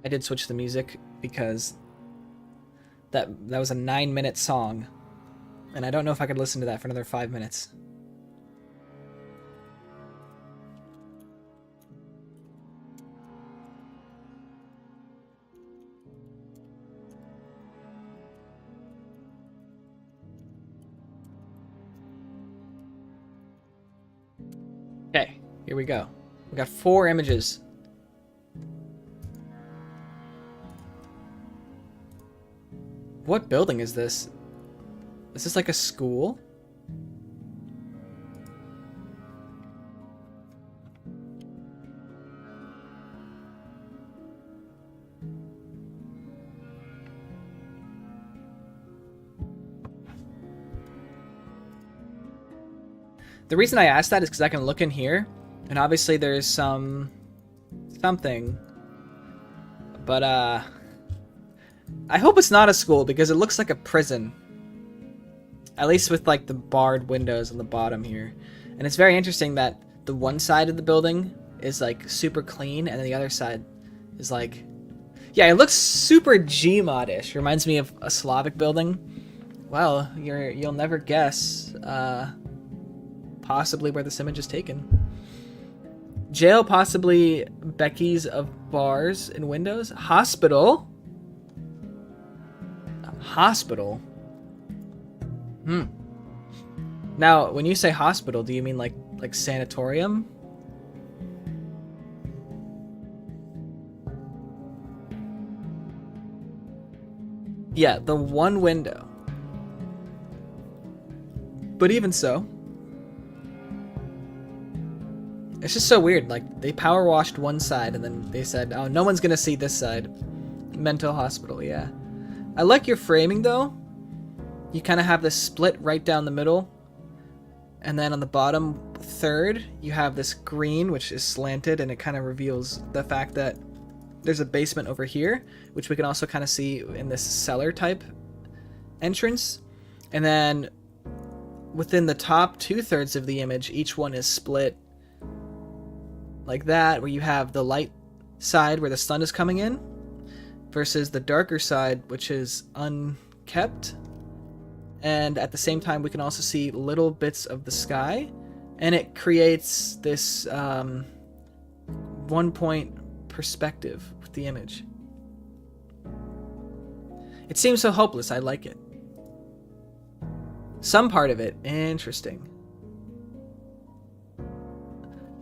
I did switch the music because that was a 9-minute song, and I don't know if I could listen to that for another 5 minutes. Okay, here we go. We got 4 images. What building is this? Is this like a school? The reason I asked that is because I can look in here, and obviously there's something, but I hope it's not a school because it looks like a prison. At least with like the barred windows on the bottom here. And it's very interesting that the one side of the building is like super clean and then the other side is like, yeah, it looks super Gmod-ish. Reminds me of a Slavic building. Well, you'll never guess possibly where this image is taken. Jail, possibly Becky's of bars and windows. Hospital. Hospital. Now, when you say hospital, do you mean like sanatorium? Yeah, the one window. But even so, it's just so weird. Like, they power washed one side and then they said, oh, no one's gonna see this side. Mental hospital, yeah. I like your framing though. You kind of have this split right down the middle. And then on the bottom third, you have this green, which is slanted, and it kind of reveals the fact that there's a basement over here, which we can also kind of see in this cellar type entrance. And then within the top 2/3 of the image, each one is split like that, where you have the light side where the sun is coming in, versus the darker side, which is unkept. And at the same time, we can also see little bits of the sky, and it creates this 1-point perspective with the image. It seems so hopeless. I like it. Some part of it, interesting.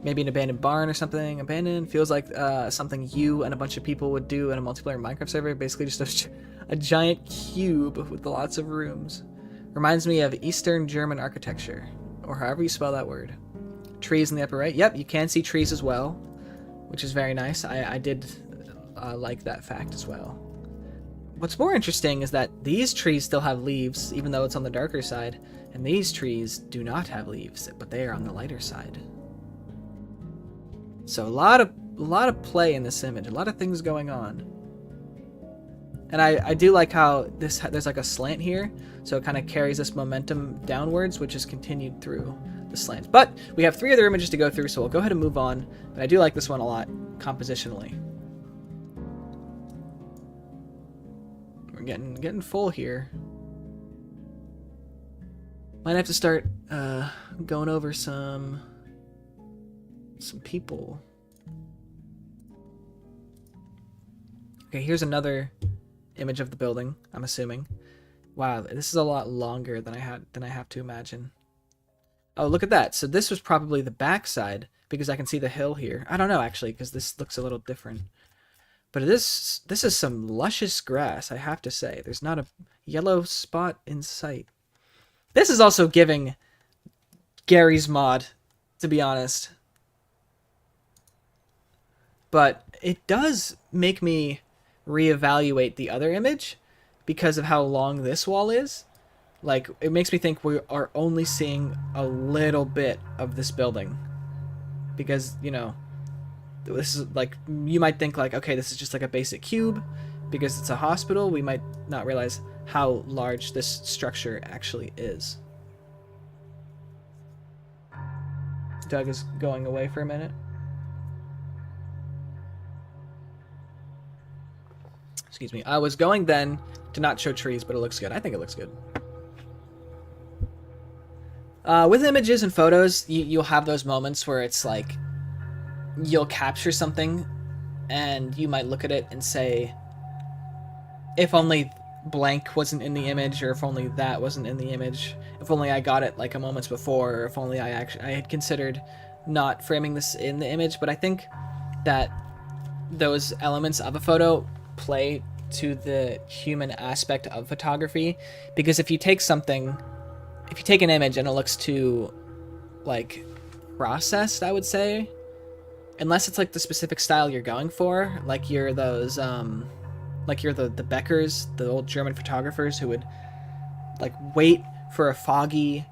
Maybe an abandoned barn or something. Abandoned feels like something you and a bunch of people would do in a multiplayer Minecraft server. Basically just a giant cube with lots of rooms. Reminds me of Eastern German architecture, or however you spell that word. Trees in the upper right. Yep, you can see trees as well, which is very nice. I did like that fact as well. What's more interesting is that these trees still have leaves, even though it's on the darker side, and these trees do not have leaves, but they are on the lighter side. So a lot of play in this image, a lot of things going on. And I do like how there's like a slant here, so it kind of carries this momentum downwards, which is continued through the slants. But we have 3 other images to go through, so we'll go ahead and move on. But I do like this one a lot, compositionally. We're getting full here. Might have to start going over some people. Okay, here's another image of the building, I'm assuming. Wow, this is a lot longer than I have to imagine. Oh, look at that. So this was probably the back side, because I can see the hill here. I don't know, actually, because this looks a little different. But this is some luscious grass, I have to say. There's not a yellow spot in sight. This is also giving Gary's mod, to be honest. But it does make me reevaluate the other image because of how long this wall is. Like, it makes me think we are only seeing a little bit of this building. Because, you know, this is like, you might think like, okay, this is just like a basic cube because it's a hospital. We might not realize how large this structure actually is. Doug is going away for a minute. Excuse me. I was going then to not show trees, but it looks good. I think it looks good. With images and photos, you'll have those moments where it's like, you'll capture something and you might look at it and say, if only blank wasn't in the image, or if only that wasn't in the image, if only I got it like a moment before, or if only I had considered not framing this in the image. But I think that those elements of a photo play to the human aspect of photography, because if you take an image and it looks too like processed, I would say, unless it's like the specific style you're going for, like you're those like you're the Beckers, the old German photographers who would like wait for a foggy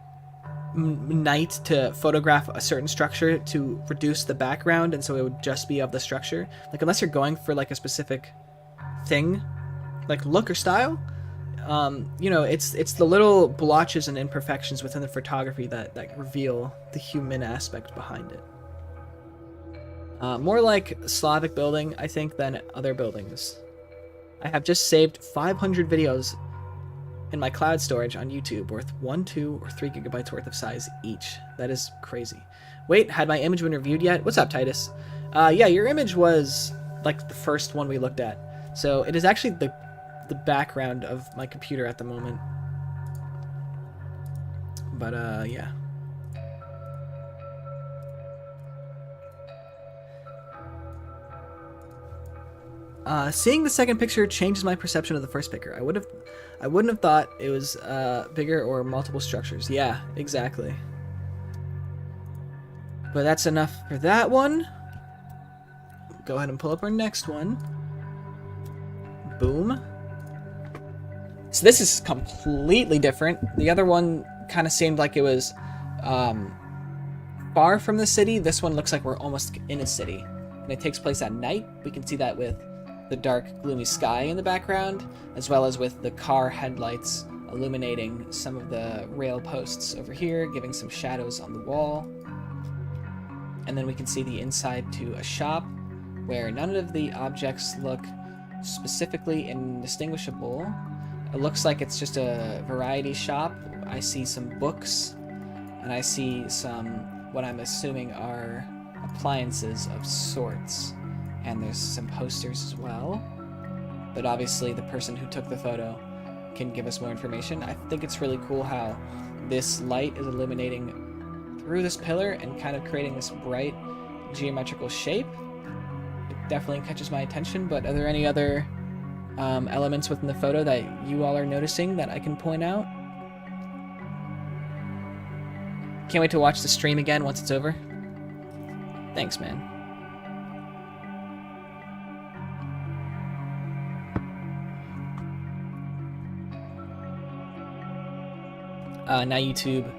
night to photograph a certain structure to reduce the background, and so it would just be of the structure. Like, unless you're going for like a specific thing, like look or style, you know, it's the little blotches and imperfections within the photography that reveal the human aspect behind it. More like Slavic building, I think, than other buildings. I have just saved 500 videos in my cloud storage on YouTube, worth 1, 2, or 3 gigabytes worth of size each. That is crazy. Wait, had my image been reviewed yet? What's up, Titus? Yeah, your image was like the first one we looked at. So it is actually the background of my computer at the moment. But yeah. Seeing the second picture changes my perception of the first picture. I wouldn't have thought it was bigger or multiple structures. Yeah, exactly. But that's enough for that one. Go ahead and pull up our next one. Boom. So this is completely different. The other one kind of seemed like it was far from the city. This one looks like we're almost in a city. And it takes place at night. We can see that with the dark, gloomy sky in the background, as well as with the car headlights illuminating some of the rail posts over here, giving some shadows on the wall. and then we can see the inside to a shop where none of the objects look specifically indistinguishable. It looks like it's just a variety shop. I see some books, and I see some, what I'm assuming are appliances of sorts. And there's some posters as well. But obviously the person who took the photo can give us more information. I think it's really cool how this light is illuminating through this pillar and kind of creating this bright geometrical shape. It definitely catches my attention, but are there any other elements within the photo that you all are noticing that I can point out? Can't wait to watch the stream again once it's over. Thanks, man. Now YouTube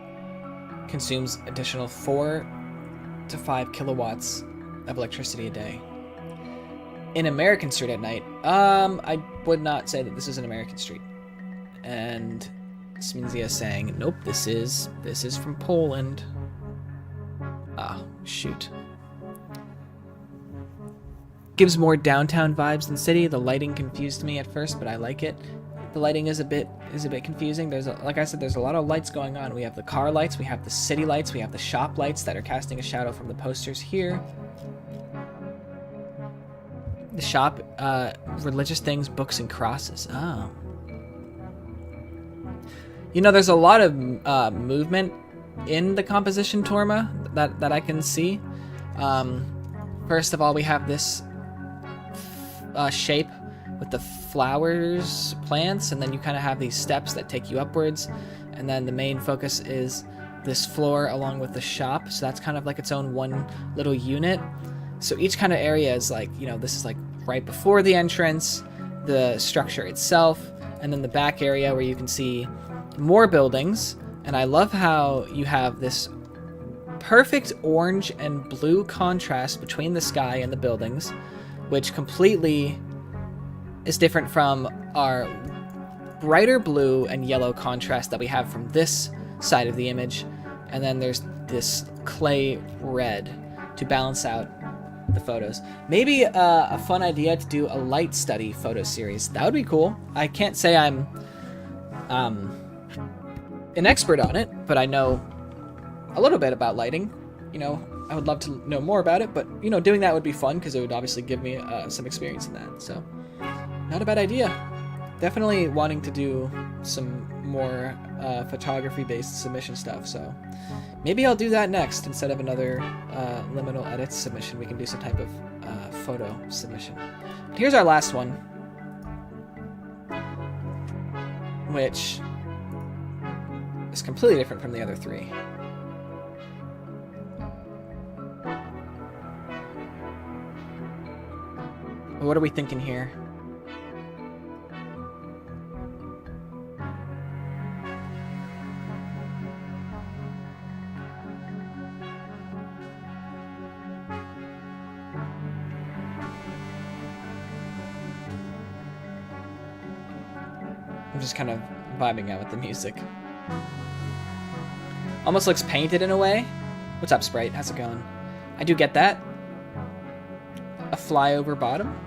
consumes additional 4 to 5 kilowatts of electricity a day. In American Street at night, I would not say that this is an American street. And Sminzia is saying, nope, this is from Poland. Ah, shoot. Gives more downtown vibes than city. The lighting confused me at first, but I like it. The lighting is a bit confusing. Like I said, there's a lot of lights going on. We have the car lights, we have the city lights, we have the shop lights that are casting a shadow from the posters here. The shop, religious things, books, and crosses. Oh. You know, there's a lot of movement in the composition, Torma, that I can see. First of all, we have this shape with the flowers, plants, and then you kind of have these steps that take you upwards, and then the main focus is this floor along with the shop, so that's kind of like its own one little unit. So each kind of area is like, you know, this is like right before the entrance, the structure itself, and then the back area where you can see more buildings. And I love how you have this perfect orange and blue contrast between the sky and the buildings, which completely is different from our brighter blue and yellow contrast that we have from this side of the image. And then there's this clay red to balance out the photos. Maybe a fun idea to do a light study photo series. That would be cool. I can't say I'm an expert on it, but I know a little bit about lighting. You know, I would love to know more about it, but, you know, doing that would be fun because it would obviously give me some experience in that. So, not a bad idea. Definitely wanting to do some more photography-based submission stuff, so maybe I'll do that next instead of another liminal edits submission. We can do some type of photo submission. Here's our last one, which is completely different from the other three. What are we thinking here? I'm just kind of vibing out with the music. Almost looks painted in a way. What's up, Sprite? How's it going? I do get that. A flyover bottom.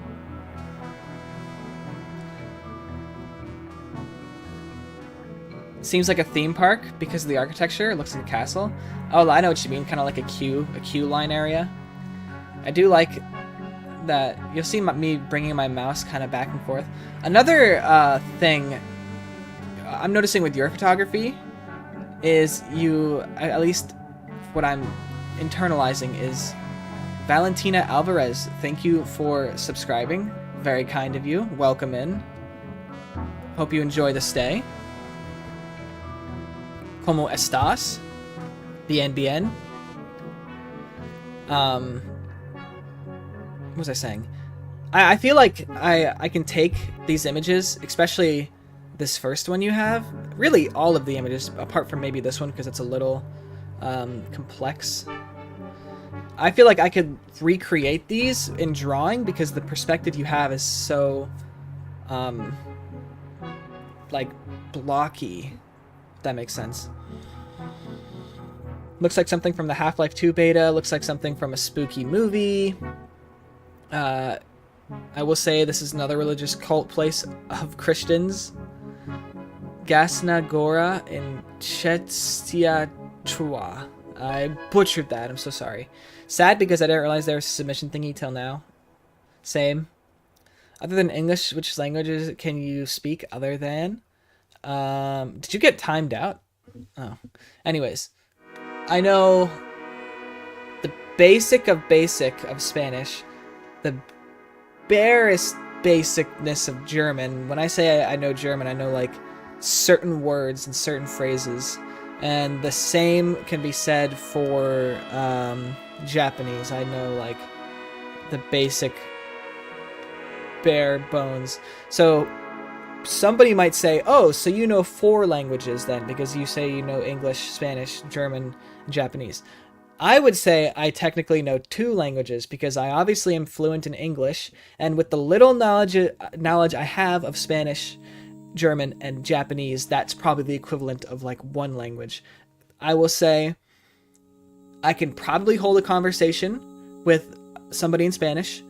Seems like a theme park because of the architecture. It looks like a castle. Oh, I know what you mean. Kind of like a queue line area. I do like that. You'll see me bringing my mouse kind of back and forth. Another thing I'm noticing with your photography is you, at least what I'm internalizing, is Valentina Alvarez. Thank you for subscribing. Very kind of you. Welcome in. Hope you enjoy the stay. ¿Cómo estás? Bien, bien. What was I saying? I feel like I can take these images, especially this first one you have, really all of the images, apart from maybe this one because it's a little complex. I feel like I could recreate these in drawing because the perspective you have is so like blocky, if that makes sense. Looks like something from the Half-Life 2 beta. Looks like something from a spooky movie. I will say this is another religious cult place of Christians. Gasna Gora in Chetiachua. I butchered that. I'm so sorry. Sad because I didn't realize there was a submission thingy till now. Same. Other than English, which languages can you speak other than? Did you get timed out? Oh. Anyways. I know the basic of Spanish. The barest basicness of German. When I say I know German, I know like certain words and certain phrases. And the same can be said for Japanese. I know like the basic bare bones. So somebody might say, oh, so you know 4 languages then, because you say you know English, Spanish, German, and Japanese. I would say I technically know 2 languages because I obviously am fluent in English, and with the little knowledge I have of Spanish, German, and Japanese, that's probably the equivalent of like 1 language. I will say I can probably hold a conversation with somebody in Spanish,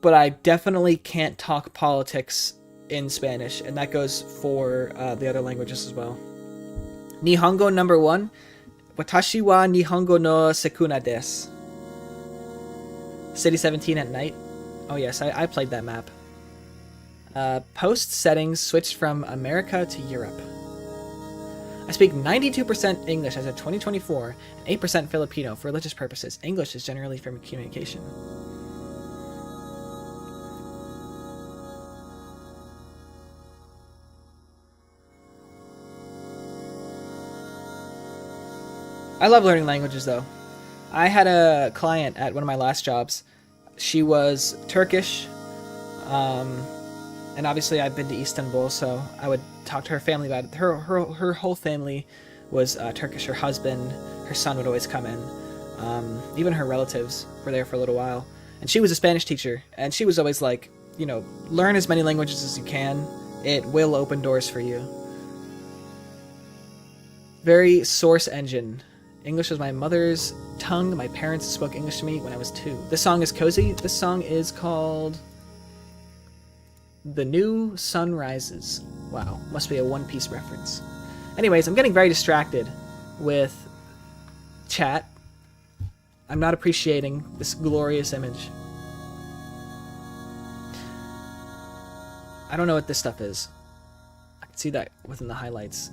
but I definitely can't talk politics in Spanish, and that goes for the other languages as well. Nihongo number 1. Watashi wa Nihongo no Sekuna desu. City 17 at night. Oh yes, I played that map. Post settings switched from America to Europe. I speak 92% English as of 2024 and 8% Filipino for religious purposes. English is generally for communication. I love learning languages, though. I had a client at one of my last jobs. She was Turkish, and obviously I've been to Istanbul, so I would talk to her family about it. Her whole family was Turkish. Her husband, her son would always come in. Even her relatives were there for a little while. And she was a Spanish teacher, and she was always like, you know, learn as many languages as you can. It will open doors for you. Very source engine. English was my mother's tongue. My parents spoke English to me when I was 2. This song is cozy. This song is called The New Sun Rises. Wow, must be a One Piece reference. Anyways, I'm getting very distracted with chat. I'm not appreciating this glorious image. I don't know what this stuff is. I can see that within the highlights.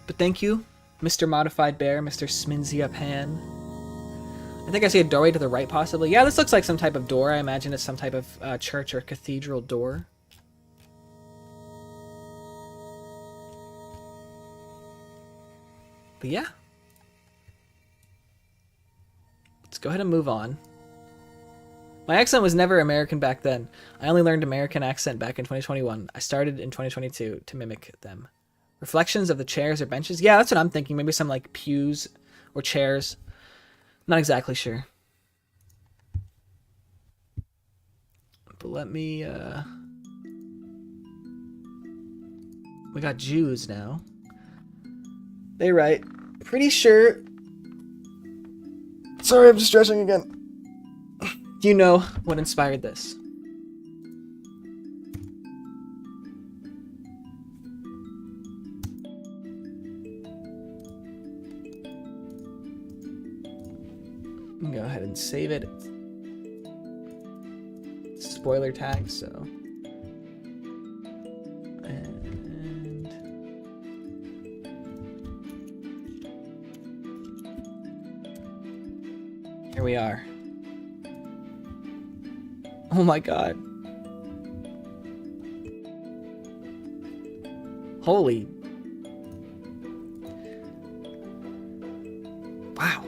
But thank you, Mr. Modified Bear, Mr. Sminzia Pan. I think I see a doorway to the right, possibly. Yeah, this looks like some type of door. I imagine it's some type of church or cathedral door. But yeah. Let's go ahead and move on. My accent was never American back then. I only learned American accent back in 2021. I started in 2022 to mimic them. Reflections of the chairs or benches? Yeah, that's what I'm thinking. Maybe some like pews or chairs. Not exactly sure. But let me, we got Jews now. They write, pretty sure... Sorry, I'm just stretching again. Do you know what inspired this? Go ahead and save it. Spoiler tag, so. And here we are. Oh my god. Holy. Wow.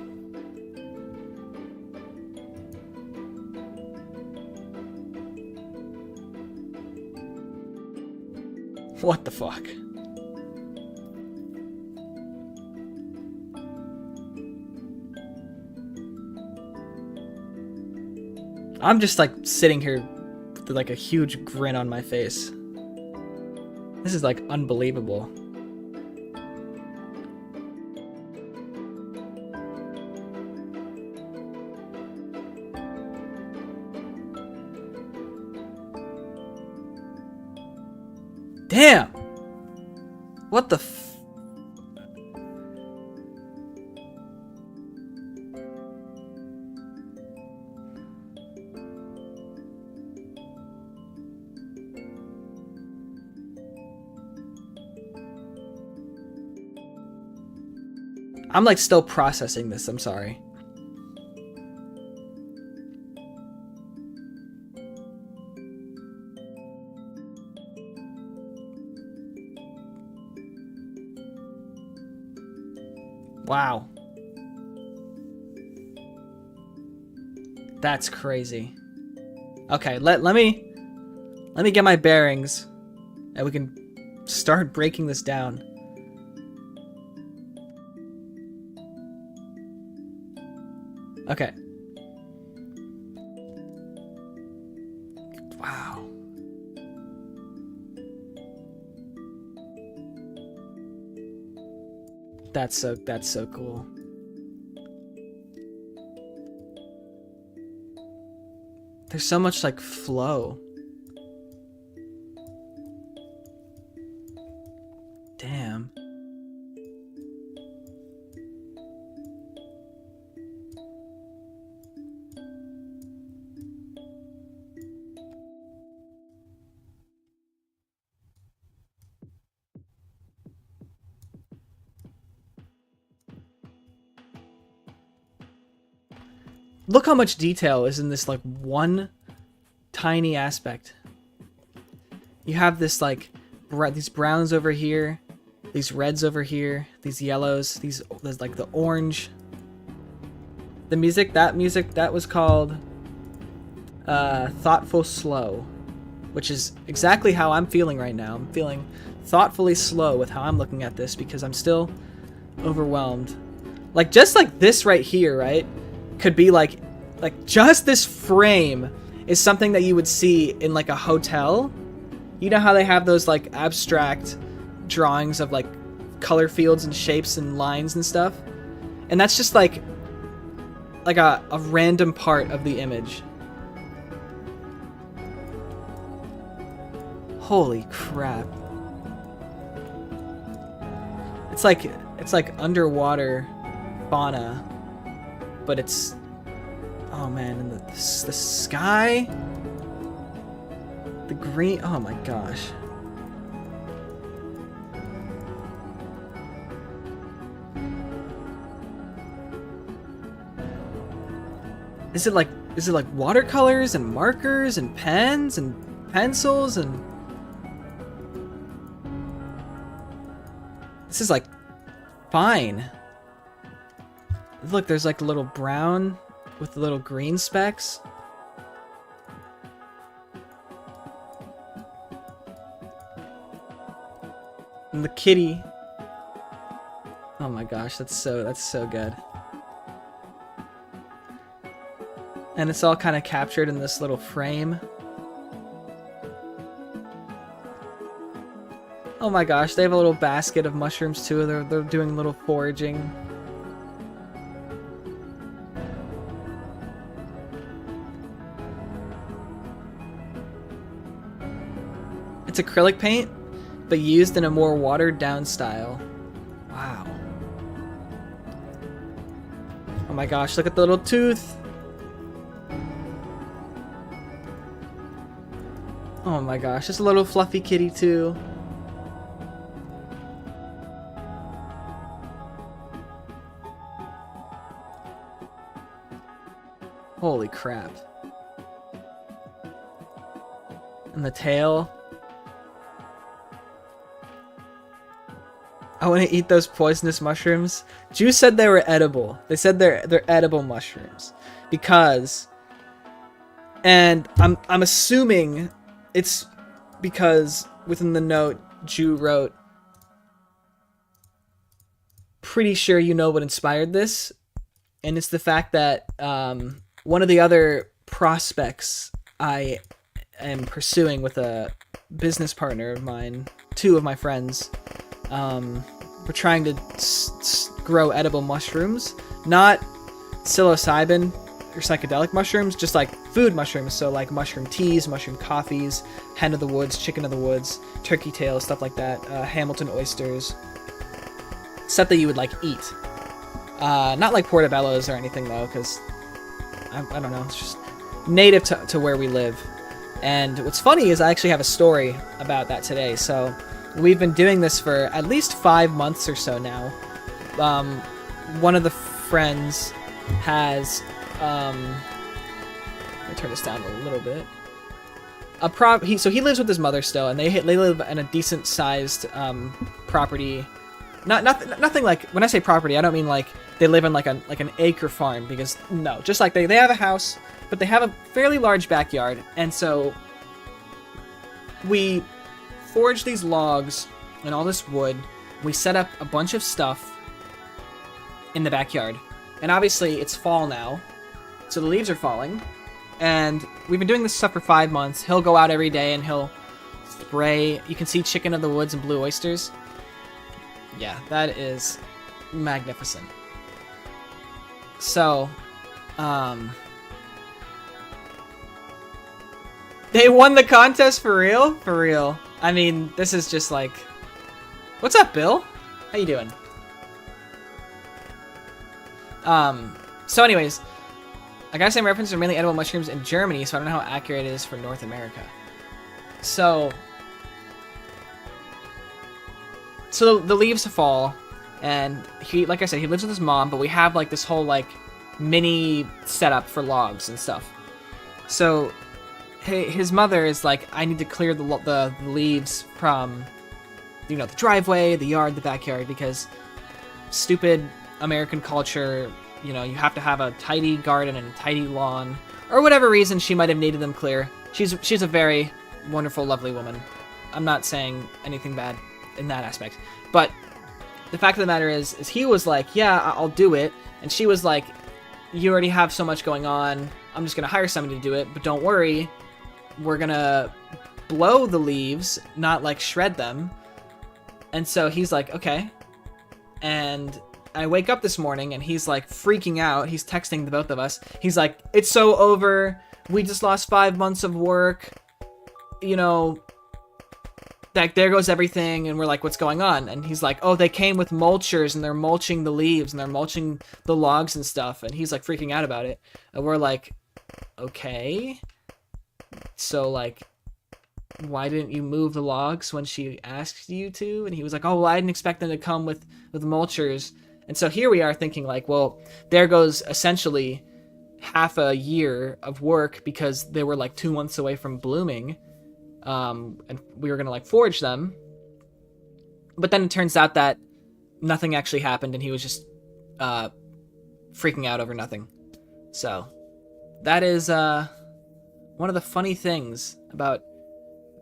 What the fuck? I'm just like sitting here with like a huge grin on my face. This is like unbelievable. Damn! What the f- I'm like still processing this, I'm sorry. Wow. That's crazy. Okay, let me get my bearings and we can start breaking this down. Okay. Wow. That's so cool. There's so much like flow. Damn. Look how much detail is in this like one tiny aspect. You have this like these browns over here, these reds over here, these yellows, there's like the orange. The music that was called Thoughtful Slow, which is exactly how I'm feeling right now. I'm feeling thoughtfully slow with how I'm looking at this because I'm still overwhelmed. Like just like this right here, right? Could be like just this frame is something that you would see in like a hotel. You know how they have those like abstract drawings of like color fields and shapes and lines and stuff? And that's just like a random part of the image. Holy crap. It's like underwater fauna, but it's, oh man, and the sky, the green, oh my gosh. Is it like watercolors and markers and pens and pencils and this is like fine. Look, there's like a little brown with the little green specks. And the kitty. Oh my gosh, that's so good. And it's all kind of captured in this little frame. Oh my gosh, they have a little basket of mushrooms too. They're doing a little foraging. It's acrylic paint, but used in a more watered down style. Wow. Oh my gosh, look at the little tooth. Oh my gosh, just a little fluffy kitty too. Holy crap. And the tail. I want to eat those poisonous mushrooms. Juice said they were edible. They said they're edible mushrooms because, and I'm assuming it's because within the note Ju wrote, pretty sure you know what inspired this, and it's the fact that one of the other prospects I am pursuing with a business partner of mine two of my friends were trying to grow edible mushrooms, not psilocybin or psychedelic mushrooms, just like food mushrooms. So like mushroom teas, mushroom coffees, hen of the woods, chicken of the woods, turkey tails, stuff like that, Hamilton oysters, stuff that you would like eat. Not like portobellos or anything though, because I don't know, it's just native to where we live. And what's funny is I actually have a story about that today. So we've been doing this for at least 5 months or so now. One of the friends has, let me turn this down a little bit. So he lives with his mother still, and they live in a decent sized property. Nothing like, when I say property, I don't mean like they live in like an acre farm, because no, just like they have a house, but they have a fairly large backyard. And so we forged these logs and all this wood. We set up a bunch of stuff in the backyard, and obviously it's fall now, so the leaves are falling, and we've been doing this stuff for 5 months. He'll go out every day and he'll spray. You can see chicken of the woods and blue oysters. Yeah, that is magnificent. So, they won the contest for real? For real. I mean, this is just like... What's up, Bill? How you doing? So anyways, I gotta say, my references are mainly edible mushrooms in Germany, so I don't know how accurate it is for North America. So the leaves fall, and he, like I said, he lives with his mom, but we have like this whole like mini setup for logs and stuff. So his mother is like, I need to clear the leaves from, you know, the driveway, the yard, the backyard, because stupid American culture, you know, you have to have a tidy garden and a tidy lawn, or whatever reason she might have needed them clear. She's a very wonderful, lovely woman. I'm not saying anything bad in that aspect, but the fact of the matter is he was like, yeah, I'll do it, and she was like, you already have so much going on, I'm just gonna hire somebody to do it, but don't worry, we're gonna blow the leaves, not like shred them. And so he's like, okay. And I wake up this morning and he's like freaking out. He's texting the both of us. He's like, it's so over. We just lost 5 months of work. You know, like there goes everything. And we're like, what's going on? And he's like, oh, they came with mulchers and they're mulching the leaves and they're mulching the logs and stuff. And he's like freaking out about it. And we're like, okay. So like, why didn't you move the logs when she asked you to? And he was like, oh, well, I didn't expect them to come with mulchers. And so here we are thinking like, well, there goes essentially half a year of work, because they were like 2 months away from blooming. And we were going to like forage them. But then it turns out that nothing actually happened, and he was just freaking out over nothing. So that is one of the funny things about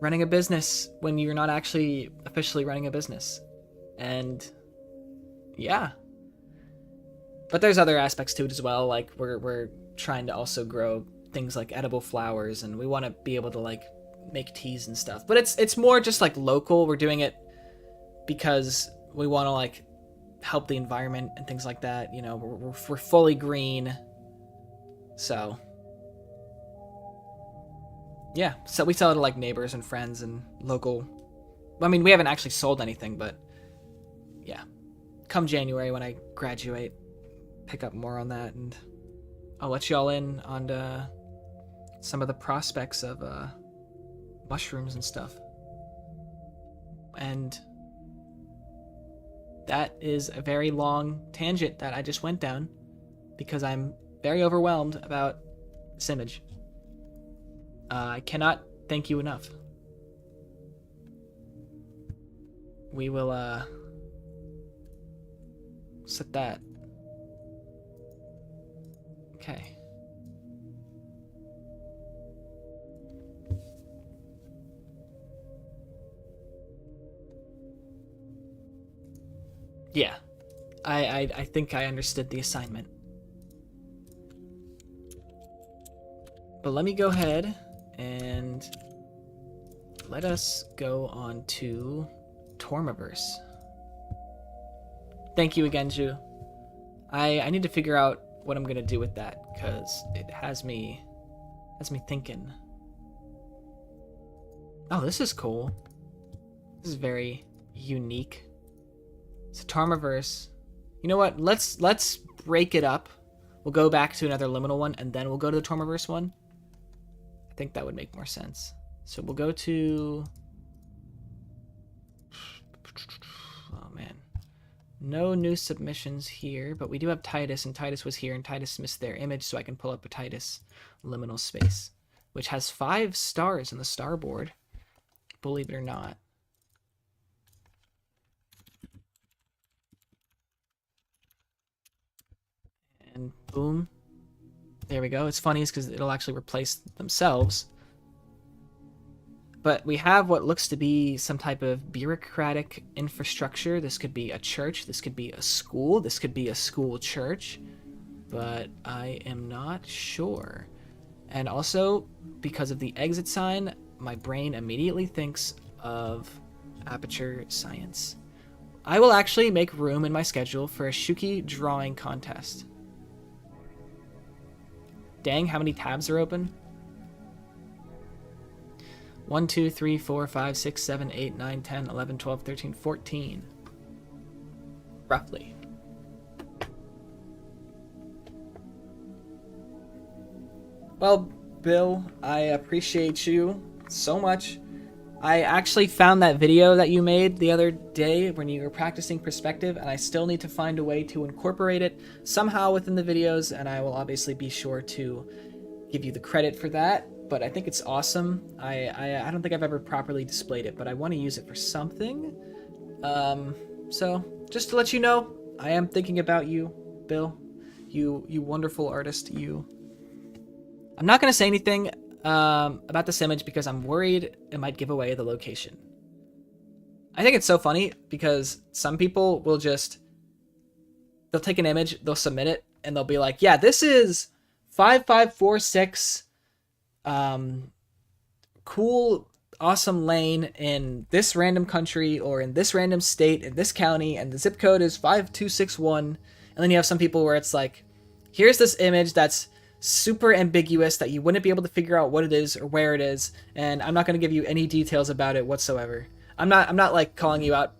running a business when you're not actually officially running a business. And yeah. But there's other aspects to it as well. Like we're trying to also grow things like edible flowers, and we want to be able to like make teas and stuff. But it's more just like local. We're doing it because we want to like help the environment and things like that. You know, we're fully green. So yeah, so we sell it to like neighbors and friends and local. I mean, we haven't actually sold anything, but yeah. Come January when I graduate, pick up more on that, and I'll let y'all in on some of the prospects of mushrooms and stuff. And that is a very long tangent that I just went down because I'm very overwhelmed about this image. I cannot thank you enough. We will set that. Okay. Yeah. I think I understood the assignment. But let me go ahead and let us go on to Tormaverse. Thank you again, Ju. I need to figure out what I'm gonna do with that, because it has me thinking. Oh, this is cool. This is very unique. It's a Tormaverse. You know what? Let's break it up. We'll go back to another liminal one, and then we'll go to the Tormaverse one. I think that would make more sense. So we'll go to... Oh, man. No new submissions here, but we do have Titus, and Titus was here, and Titus missed their image, so I can pull up a Titus liminal space, which has 5 stars in the starboard, believe it or not. And boom. There we go. It's funny because it'll actually replace themselves. But we have what looks to be some type of bureaucratic infrastructure. This could be a church. This could be a school. This could be a school church. But I am not sure. And also, because of the exit sign, my brain immediately thinks of Aperture Science. I will actually make room in my schedule for a Shookey drawing contest. Dang, how many tabs are open? 1, 2, 3, 4, 5, 6, 7, 8, 9, 10, 11, 12, 13, 14. Roughly. Well, Bill, I appreciate you so much. I actually found that video that you made the other day when you were practicing perspective, and I still need to find a way to incorporate it somehow within the videos, and I will obviously be sure to give you the credit for that. But I think it's awesome. I don't think I've ever properly displayed it, but I want to use it for something. So just to let you know, I am thinking about you, Bill. You wonderful artist. You. I'm not going to say anything about this image because I'm worried it might give away the location. I think it's so funny because some people will they'll take an image, they'll submit it, and they'll be like, yeah, this is 5546 cool, awesome lane in this random country or in this random state in this county, and the zip code is 5261. And then you have some people where it's like, here's this image that's super ambiguous that you wouldn't be able to figure out what it is or where it is, and I'm not going to give you any details about it whatsoever. I'm not like calling you out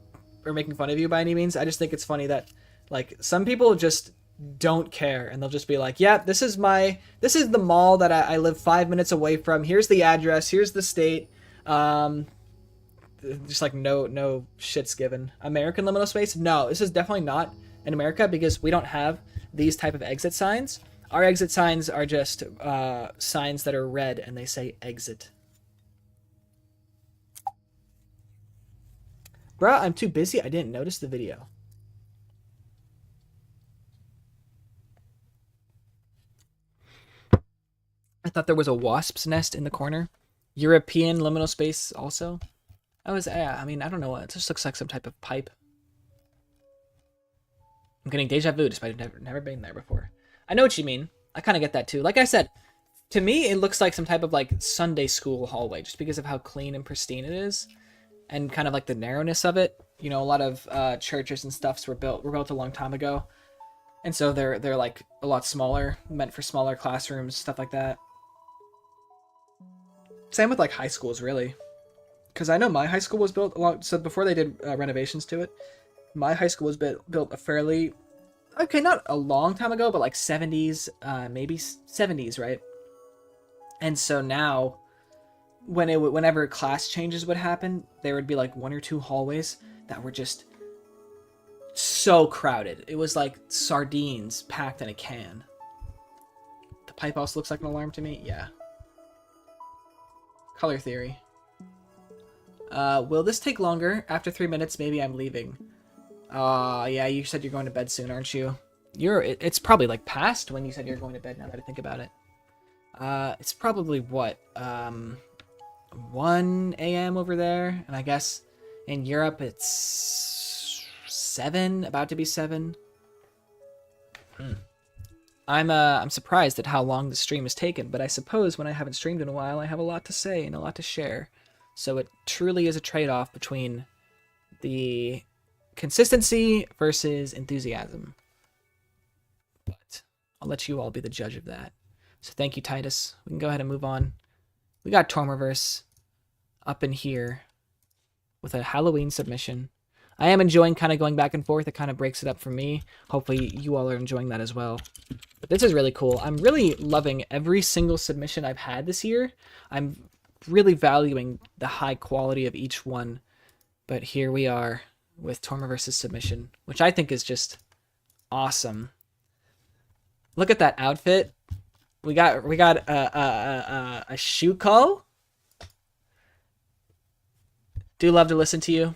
or making fun of you by any means. I just think it's funny that like some people just don't care, and they'll just be like, yeah, this is the mall that I live 5 minutes away from. Here's the address. Here's the state. Just like no shits given. American liminal space? No, this is definitely not in America because we don't have these type of exit signs. Our exit signs are just signs that are red and they say exit. Bruh, I'm too busy. I didn't notice the video. I thought there was a wasp's nest in the corner. European liminal space also. I mean, I don't know. It just looks like some type of pipe. I'm getting deja vu despite I've never been there before. I know what you mean. I kind of get that too. Like I said, to me, it looks like some type of like Sunday school hallway just because of how clean and pristine it is. And kind of like the narrowness of it. You know, a lot of churches and stuffs were built a long time ago. And so they're like a lot smaller, meant for smaller classrooms, stuff like that. Same with like high schools, really. Because I know my high school was built a lot, so before they did renovations to it, my high school was built a fairly, okay, not a long time ago, but like 70s, maybe 70s, right? And so now, whenever class changes would happen, there would be like 1 or 2 hallways that were just so crowded. It was like sardines packed in a can. The pipe house looks like an alarm to me. Yeah. Color theory. Will this take longer? After 3 minutes, maybe I'm leaving. Yeah, you said you're going to bed soon, aren't you? It's probably like past when you said you're going to bed now that I think about it. It's probably what, 1 a.m. over there, and I guess in Europe it's 7, about to be 7. I'm surprised at how long the stream has taken, but I suppose when I haven't streamed in a while, I have a lot to say and a lot to share. So it truly is a trade-off between the consistency versus enthusiasm. But I'll let you all be the judge of that. So thank you, Titus. We can go ahead and move on. We got Tormreverse up in here with a Halloween submission. I am enjoying kind of going back and forth. It kind of breaks it up for me. Hopefully you all are enjoying that as well. But this is really cool. I'm really loving every single submission I've had this year. I'm really valuing the high quality of each one. But here we are with Tormreverse's submission, which I think is just awesome. Look at that outfit. We got a shoe call. Do love to listen to you.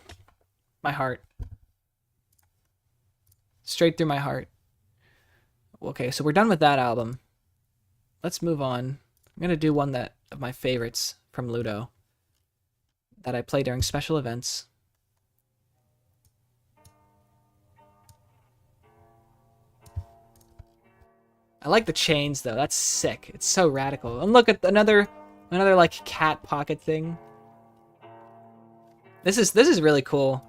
My heart. Straight through my heart. Okay, so we're done with that album. Let's move on. I'm gonna do one of my favorites from Ludo that I play during special events. I like the chains though. That's sick. It's so radical. And look at another like cat pocket thing. This is really cool.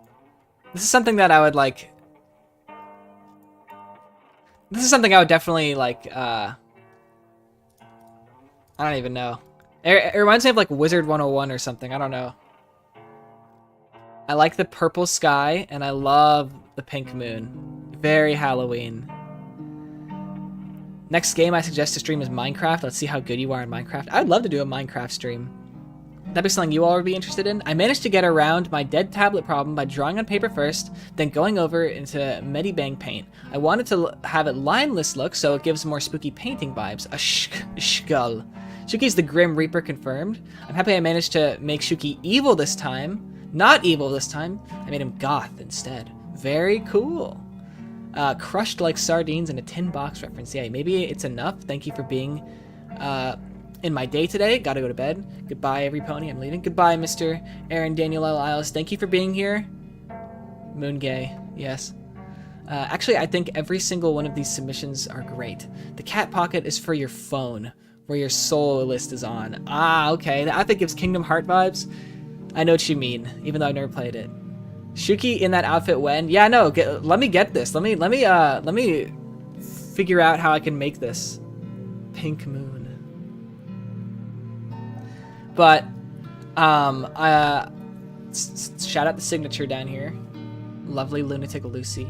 This is something that I would like. This is something I would definitely like. I don't even know. It reminds me of like Wizard 101 or something. I don't know. I like the purple sky and I love the pink moon. Very Halloween. Next game I suggest to stream is Minecraft. Let's see how good you are in Minecraft. I'd love to do a Minecraft stream. That'd be something you all would be interested in. I managed to get around my dead tablet problem by drawing on paper first, then going over into Medibang paint. I wanted to have it lineless look so it gives more spooky painting vibes. A skull. Shookey's the Grim Reaper confirmed. I'm happy I managed to make Shookey evil this time. Not evil this time. I made him goth instead. Very cool. Crushed like sardines in a tin box reference. Yeah, maybe it's enough. Thank you for being in my day today. Gotta go to bed. Goodbye, every pony. I'm leaving. Goodbye, Mr. Aaron Daniel L. Isles. Thank you for being here. Moon Gay. Yes. Actually, I think every single one of these submissions are great. The cat pocket is for your phone, where your soul list is on. Ah, okay. The outfit gives Kingdom Heart vibes. I know what you mean, even though I've never played it. Shookey in that outfit when? Yeah, no. Let me get this. Let me figure out how I can make this. Pink moon. But, shout out the signature down here. Lovely Lunatic Lucy.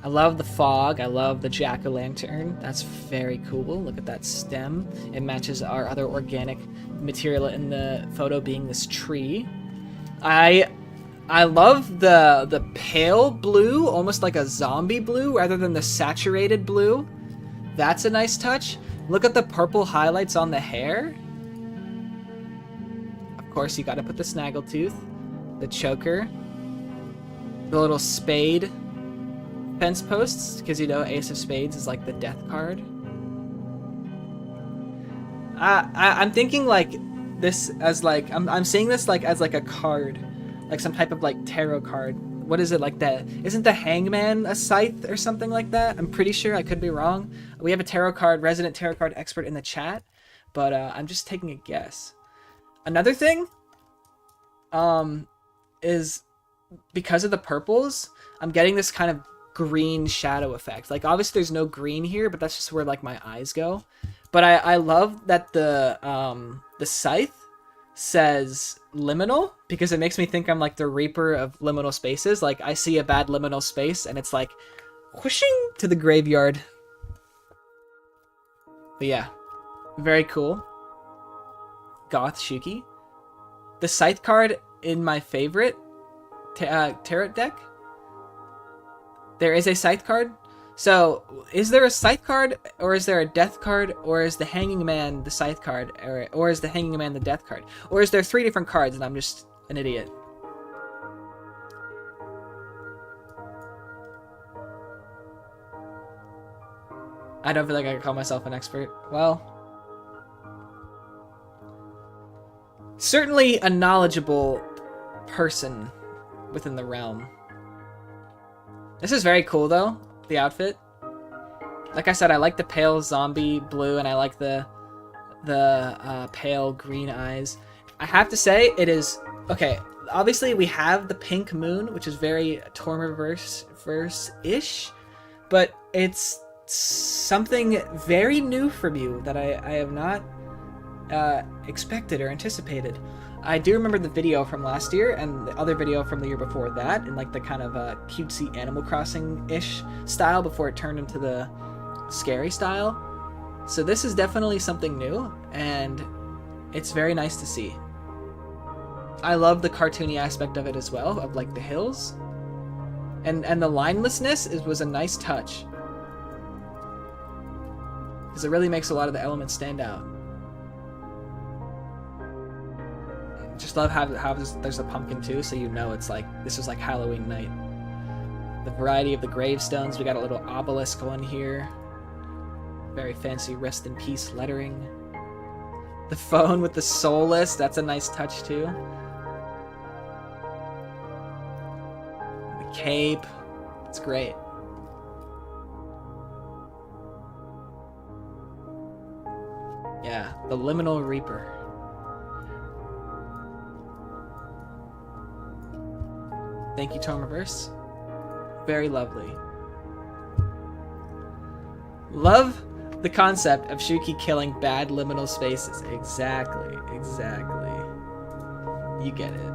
I love the fog. I love the jack-o'-lantern. That's very cool. Look at that stem. It matches our other organic material in the photo being this tree. I love the pale blue, almost like a zombie blue, rather than the saturated blue. That's a nice touch. Look at the purple highlights on the hair. Of course, you gotta put the snaggletooth, the choker, the little spade fence posts, because you know Ace of Spades is like the death card. I'm thinking like this as like I'm seeing this like as like a card, like some type of like tarot card. What is it like that? Isn't the Hangman a scythe or something like that? I'm pretty sure. I could be wrong. We have a tarot card, resident tarot card expert in the chat, but I'm just taking a guess. Another thing, is because of the purples, I'm getting this kind of green shadow effect. Like obviously there's no green here, but that's just where like my eyes go. But I love that the scythe says liminal, because it makes me think I'm like the reaper of liminal spaces. Like I see a bad liminal space and it's like whooshing to the graveyard. But yeah, very cool. Goth Shookey. The scythe card in my favorite tarot deck. There is a scythe card. So, is there a scythe card, or is there a death card, or is the Hanging Man the scythe card, or is the Hanging Man the death card? Or is there 3 different cards and I'm just an idiot? I don't feel like I can call myself an expert. Well, certainly a knowledgeable person within the realm. This is very cool though, the outfit. Like I said, I like the pale zombie blue and I like the pale green eyes. I have to say it is, okay, obviously we have the pink moon, which is very Tormaverse-ish, but it's something very new from you that I have not expected or anticipated. I do remember the video from last year and the other video from the year before that in like the kind of cutesy Animal Crossing-ish style before it turned into the scary style. So this is definitely something new, and it's very nice to see. I love the cartoony aspect of it as well, of like the hills. And the linelessness was a nice touch. Because it really makes a lot of the elements stand out. Just love how there's a pumpkin too, so you know it's like, this was like Halloween night. The variety of the gravestones, we got a little obelisk on here. Very fancy rest in peace lettering. The phone with the soulless, that's a nice touch too. The cape, it's great. Yeah, the Liminal Reaper. Thank you, Tormaverse. Very lovely. Love the concept of Shookey killing bad liminal spaces. Exactly, exactly. You get it.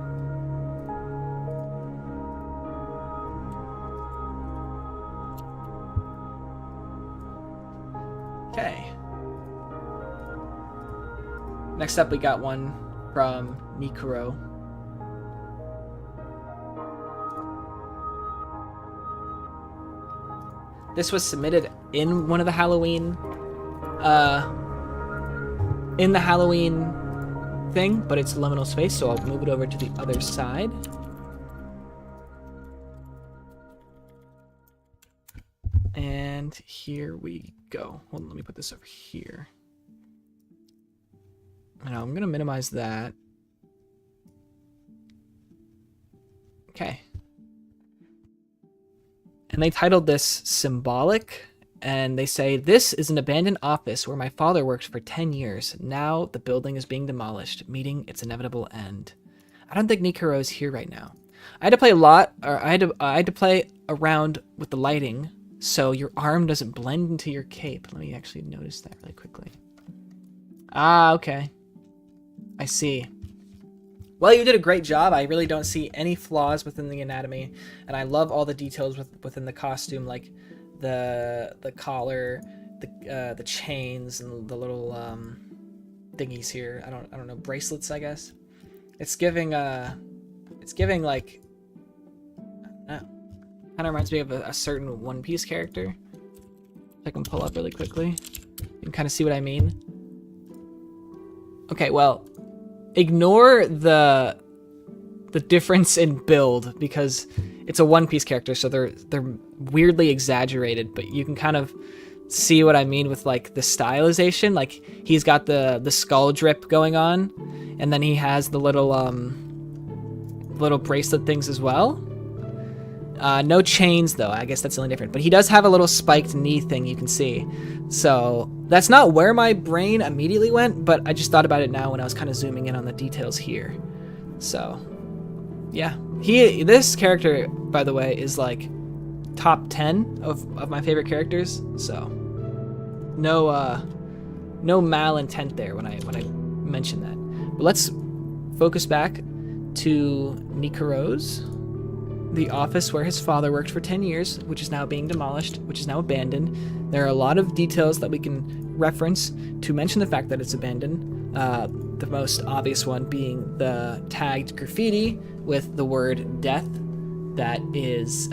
Okay. Next up, we got one from Nikuro. This was submitted in one of the Halloween, in the Halloween thing, but it's liminal space, so I'll move it over to the other side. And here we go. Hold on, let me put this over here. Now I'm gonna minimize that. Okay. And they titled this Symbolic, and they say, "This is an abandoned office where my father worked for 10 years. Now the building is being demolished, meeting its inevitable end." I don't think Nikuro is here right now. I had to play a lot, or I had to play around with the lighting, so your arm doesn't blend into your cape. Let me actually notice that really quickly. Ah, okay. I see. Well, you did a great job. I really don't see any flaws within the anatomy, and I love all the details within the costume, like the collar, the chains, and the little thingies here. I don't know, bracelets, I guess. It's giving like, kind of reminds me of a certain One Piece character. I can pull up really quickly. You can kind of see what I mean. Okay, well, ignore the difference in build because it's a One Piece character, so they're weirdly exaggerated, but you can kind of see what I mean with like the stylization. Like he's got the skull drip going on, and then he has the little bracelet things as well. No chains though, I guess that's the only different. But he does have a little spiked knee thing you can see. So that's not where my brain immediately went, but I just thought about it now when I was kind of zooming in on the details here. So yeah, this character, by the way, is like top 10 of my favorite characters. So no malintent there when I mentioned that. But let's focus back to Nikuro's. The office where his father worked for 10 years, which is now being demolished, which is now abandoned. There are a lot of details that we can reference to mention the fact that it's abandoned. The most obvious one being the tagged graffiti with the word death that is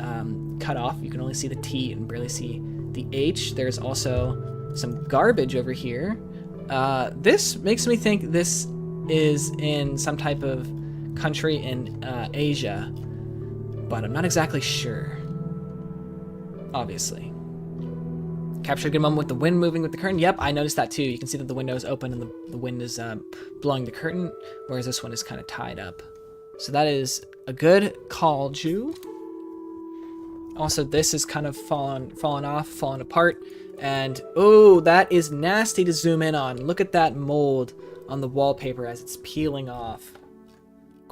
cut off. You can only see the T and barely see the H. There's also some garbage over here. This makes me think this is in some type of country in Asia, but I'm not exactly sure. Obviously. Capture a good moment with the wind moving with the curtain. Yep, I noticed that too. You can see that the window is open and the wind is blowing the curtain, whereas this one is kind of tied up. So that is a good call, Jew. Also, this is kind of fallen off, fallen apart. And, oh, that is nasty to zoom in on. Look at that mold on the wallpaper as it's peeling off.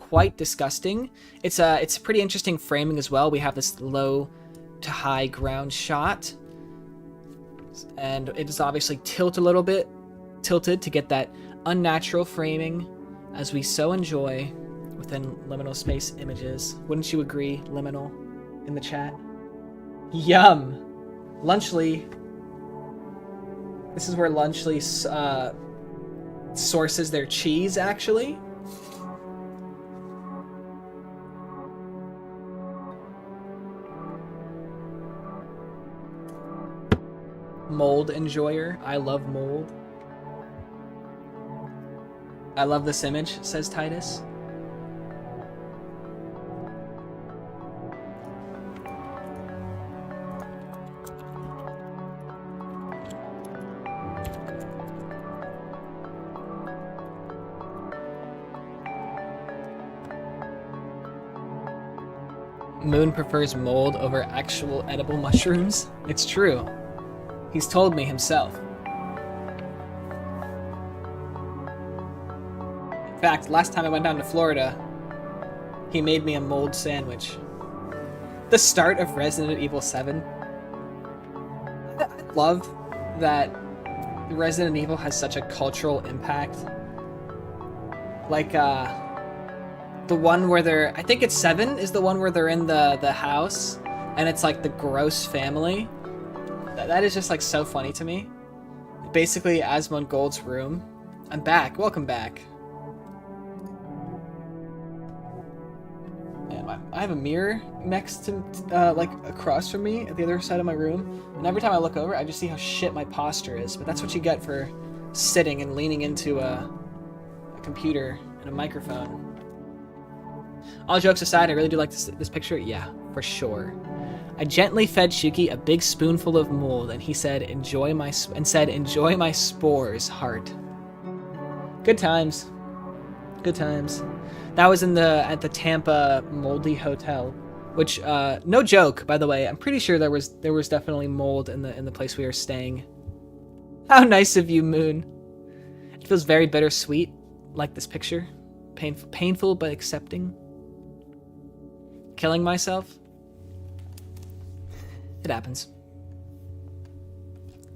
quite disgusting. It's a pretty interesting framing as well. We have this low to high ground shot, and it is obviously tilted to get that unnatural framing, as we so enjoy within liminal space images. Wouldn't you agree, liminal, in the chat? Yum! Lunchly. This is where Lunchly sources their cheese, actually. Mold enjoyer. I love mold. I love this image, says Titus. Moon prefers mold over actual edible mushrooms. It's true. He's told me himself. In fact, last time I went down to Florida, he made me a mold sandwich. The start of Resident Evil 7. I love that Resident Evil has such a cultural impact. Like, the one where they're, I think it's 7 is the one where they're in the house and it's like the gross family. That is just like so funny to me. Basically Asmund Gold's room. I'm back. Welcome back. And I have a mirror next to, like across from me at the other side of my room. And every time I look over, I just see how shit my posture is. But that's what you get for sitting and leaning into a computer and a microphone. All jokes aside, I really do like this picture. Yeah, for sure. I gently fed Shookey a big spoonful of mold, and he said, "Enjoy my spores, heart." Good times. Good times. That was at the Tampa Moldy Hotel, which no joke, by the way. I'm pretty sure there was definitely mold in the place we were staying. How nice of you, Moon. It feels very bittersweet, like this picture. Painful but accepting. Killing myself? It happens.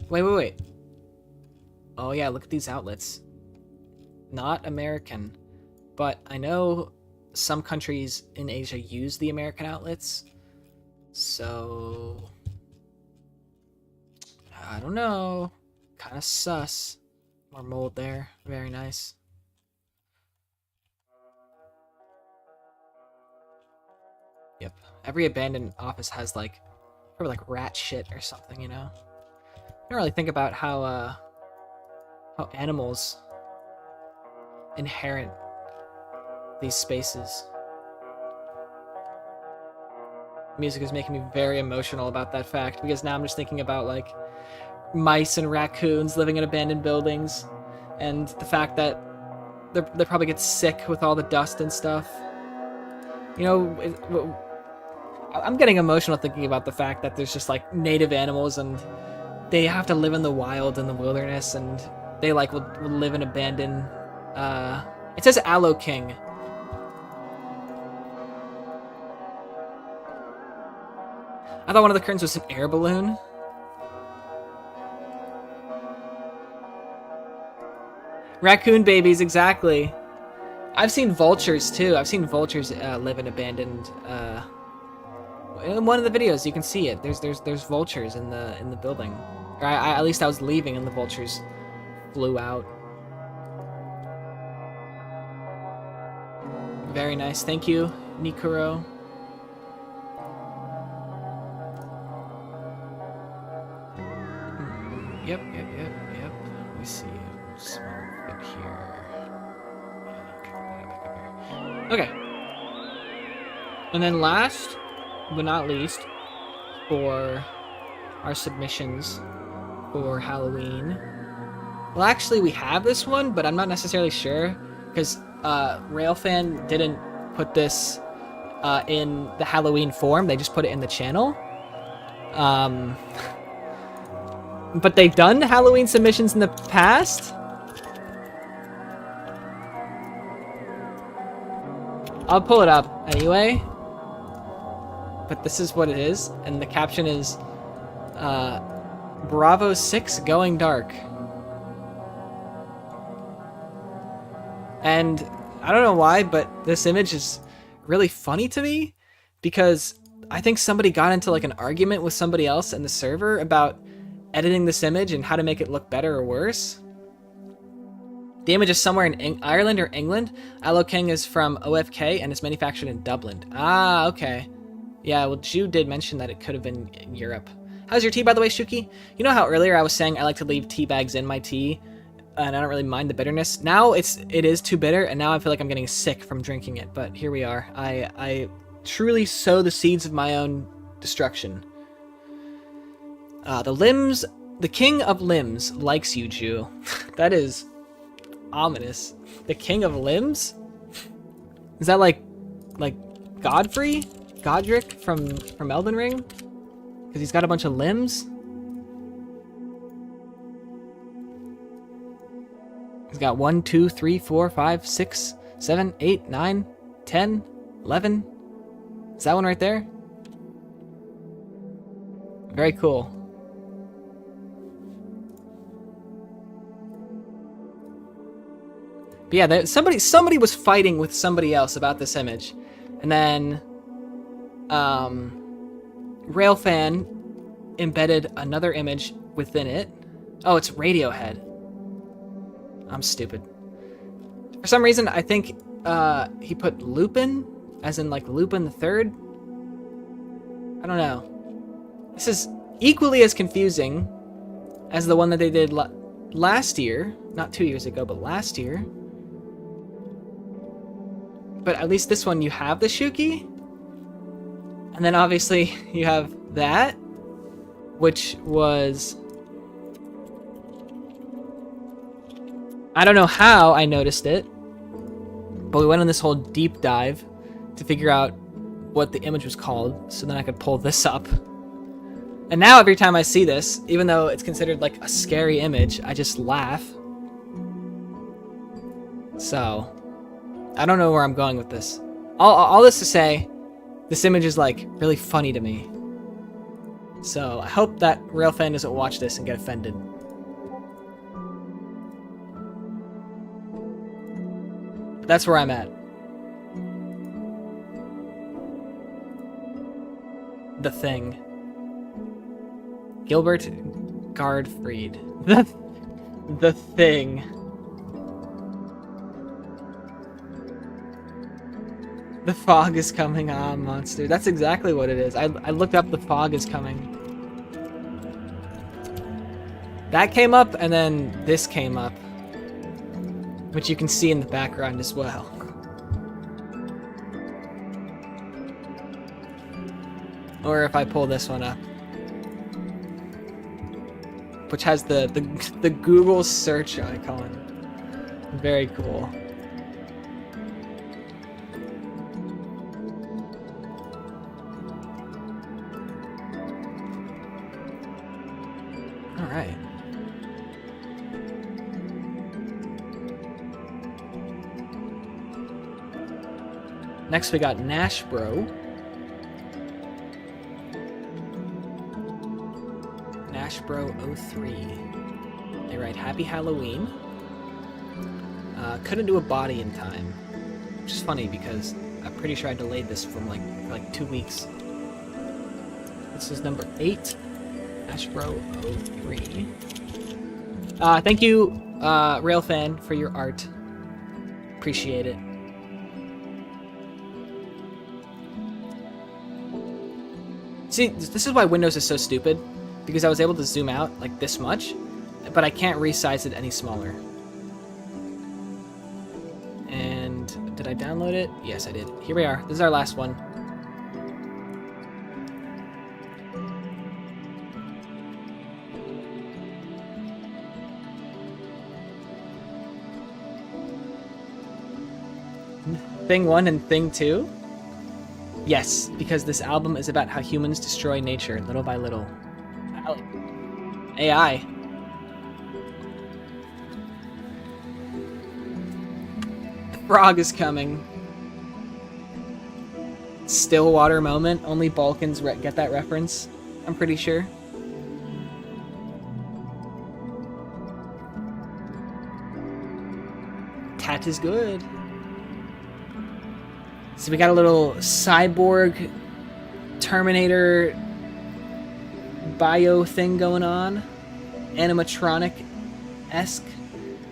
Wait. Oh yeah, look at these outlets. Not American, but I know some countries in Asia use the American outlets. So, I don't know. Kind of sus. More mold there. Very nice. Yep. Every abandoned office has like, probably like rat shit or something, you know? I don't really think about how animals inherit these spaces. Music is making me very emotional about that fact, because now I'm just thinking about like mice and raccoons living in abandoned buildings, and the fact that they probably get sick with all the dust and stuff. You know, I'm getting emotional thinking about the fact that there's just like native animals and they have to live in the wild, in the wilderness, and they like will live in abandoned. It says Aloe King. I thought one of the curtains was an air balloon. Raccoon babies, exactly. I've seen vultures too. I've seen vultures live in abandoned. In one of the videos, you can see it. There's vultures in the building. Or at least I was leaving, and the vultures flew out. Very nice. Thank you, Nikuro. Yep. Let me see. Small bit here. Okay. And then last but not least, for our submissions for Halloween. Well, actually, we have this one, but I'm not necessarily sure, because Railfan didn't put this in the Halloween form. They just put it in the channel. But they've done Halloween submissions in the past. I'll pull it up anyway. But this is what it is, and the caption is, Bravo 6 going dark. And I don't know why, but this image is really funny to me because I think somebody got into like an argument with somebody else in the server about editing this image and how to make it look better or worse. The image is somewhere in Ireland or England. Aloe King is from OFK and it's manufactured in Dublin. Ah, okay. Yeah, well, Ju did mention that it could have been in Europe. How's your tea, by the way, Shookey? You know how earlier I was saying I like to leave tea bags in my tea, and I don't really mind the bitterness? Now it is too bitter, and now I feel like I'm getting sick from drinking it, but here we are. I truly sow the seeds of my own destruction. The King of Limbs likes you, Ju. That is ominous. The King of Limbs? Is that like Godfrey? Godric from Elden Ring? Because he's got a bunch of limbs? He's got 1, 2, 3, 4, 5, 6, 7, 8, 9, 10, 11. Is that one right there? Very cool. But yeah, somebody was fighting with somebody else about this image. And then Railfan embedded another image within it. Oh, it's Radiohead. I'm stupid. For some reason, I think he put Lupin, as in like Lupin the Third. I don't know. This is equally as confusing as the one that they did last year. Not 2 years ago, but last year. But at least this one you have the Shookey. And then obviously you have that, which was... I don't know how I noticed it, but we went on this whole deep dive to figure out what the image was called, so then I could pull this up. And now every time I see this, even though it's considered like a scary image, I just laugh. So, I don't know where I'm going with this. All this to say, this image is like really funny to me. So I hope that Railfan doesn't watch this and get offended. But that's where I'm at. The Thing. Gilbert Gottfried. The Thing. The fog is coming on, monster. That's exactly what it is. I looked up the fog is coming. That came up, and then this came up. Which you can see in the background as well. Or if I pull this one up. Which has the Google search icon. Very cool. Alright. Next we got Nashbro. Nashbro03. They write Happy Halloween. Couldn't do a body in time. Which is funny because I'm pretty sure I delayed this from like 2 weeks. This is number 8. Nashbro03. Thank you, Railfan, for your art. Appreciate it. See, this is why Windows is so stupid, because I was able to zoom out like this much, but I can't resize it any smaller. And did I download it? Yes, I did. Here we are. This is our last one. Thing 1 and Thing 2? Yes, because this album is about how humans destroy nature little by little. AI. The frog is coming. still water moment. Only Balkans get that reference, I'm pretty sure. Tat is good. So we got a little cyborg Terminator bio thing going on. Animatronic-esque.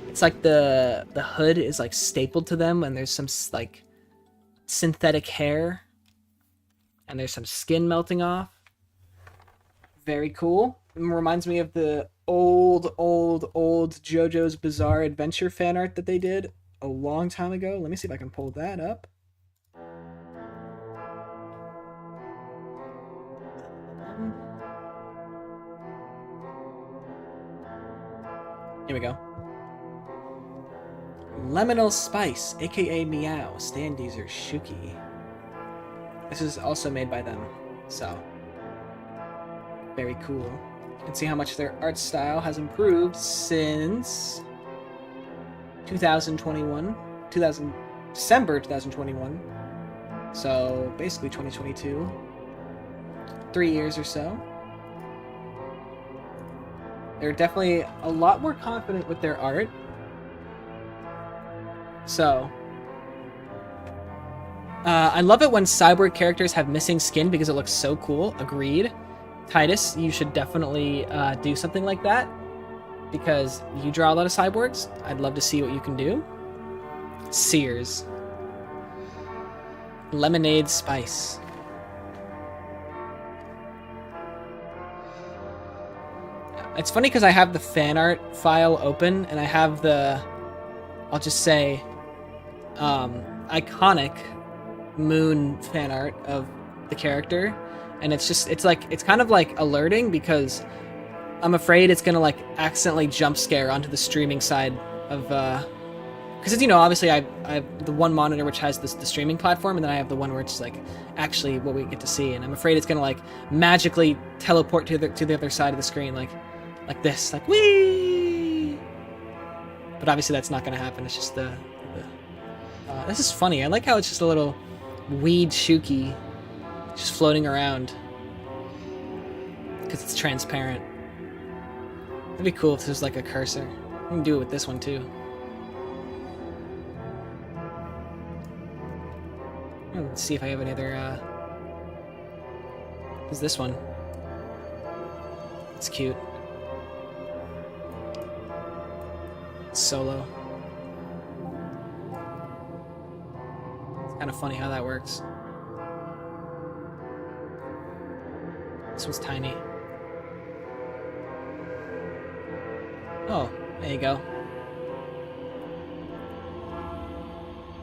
It's like the hood is like stapled to them, and there's some like synthetic hair, and there's some skin melting off. Very cool. It reminds me of the old JoJo's Bizarre Adventure fan art that they did a long time ago. Let me see if I can pull that up. Here we go. Liminal Spice, aka Meow, stand user Shookey. This is also made by them, so very cool. You can see how much their art style has improved since 2021, December 2021. So basically 2022, 3 years or so. They're definitely a lot more confident with their art. So, I love it when cyborg characters have missing skin because it looks so cool. Agreed. Titus, you should definitely do something like that because you draw a lot of cyborgs. I'd love to see what you can do. Sears. Lemonade Spice. It's funny because I have the fan art file open and I have the, I'll just say, iconic Moon fan art of the character, and it's kind of like alerting because I'm afraid it's gonna like accidentally jump scare onto the streaming side of because you know obviously I have the one monitor which has the streaming platform, and then I have the one where it's like actually what we get to see, and I'm afraid it's gonna like magically teleport to the other side of the screen like this, like whee. But obviously that's not gonna happen. It's just the this is funny. I like how it's just a little weed Shookey just floating around because it's transparent. It'd be cool if there's like a cursor. You can do it with this one too. Let's see if I have any other. Is this one? It's cute. It's Solo. Kind of funny how that works. This one's tiny. Oh, there you go.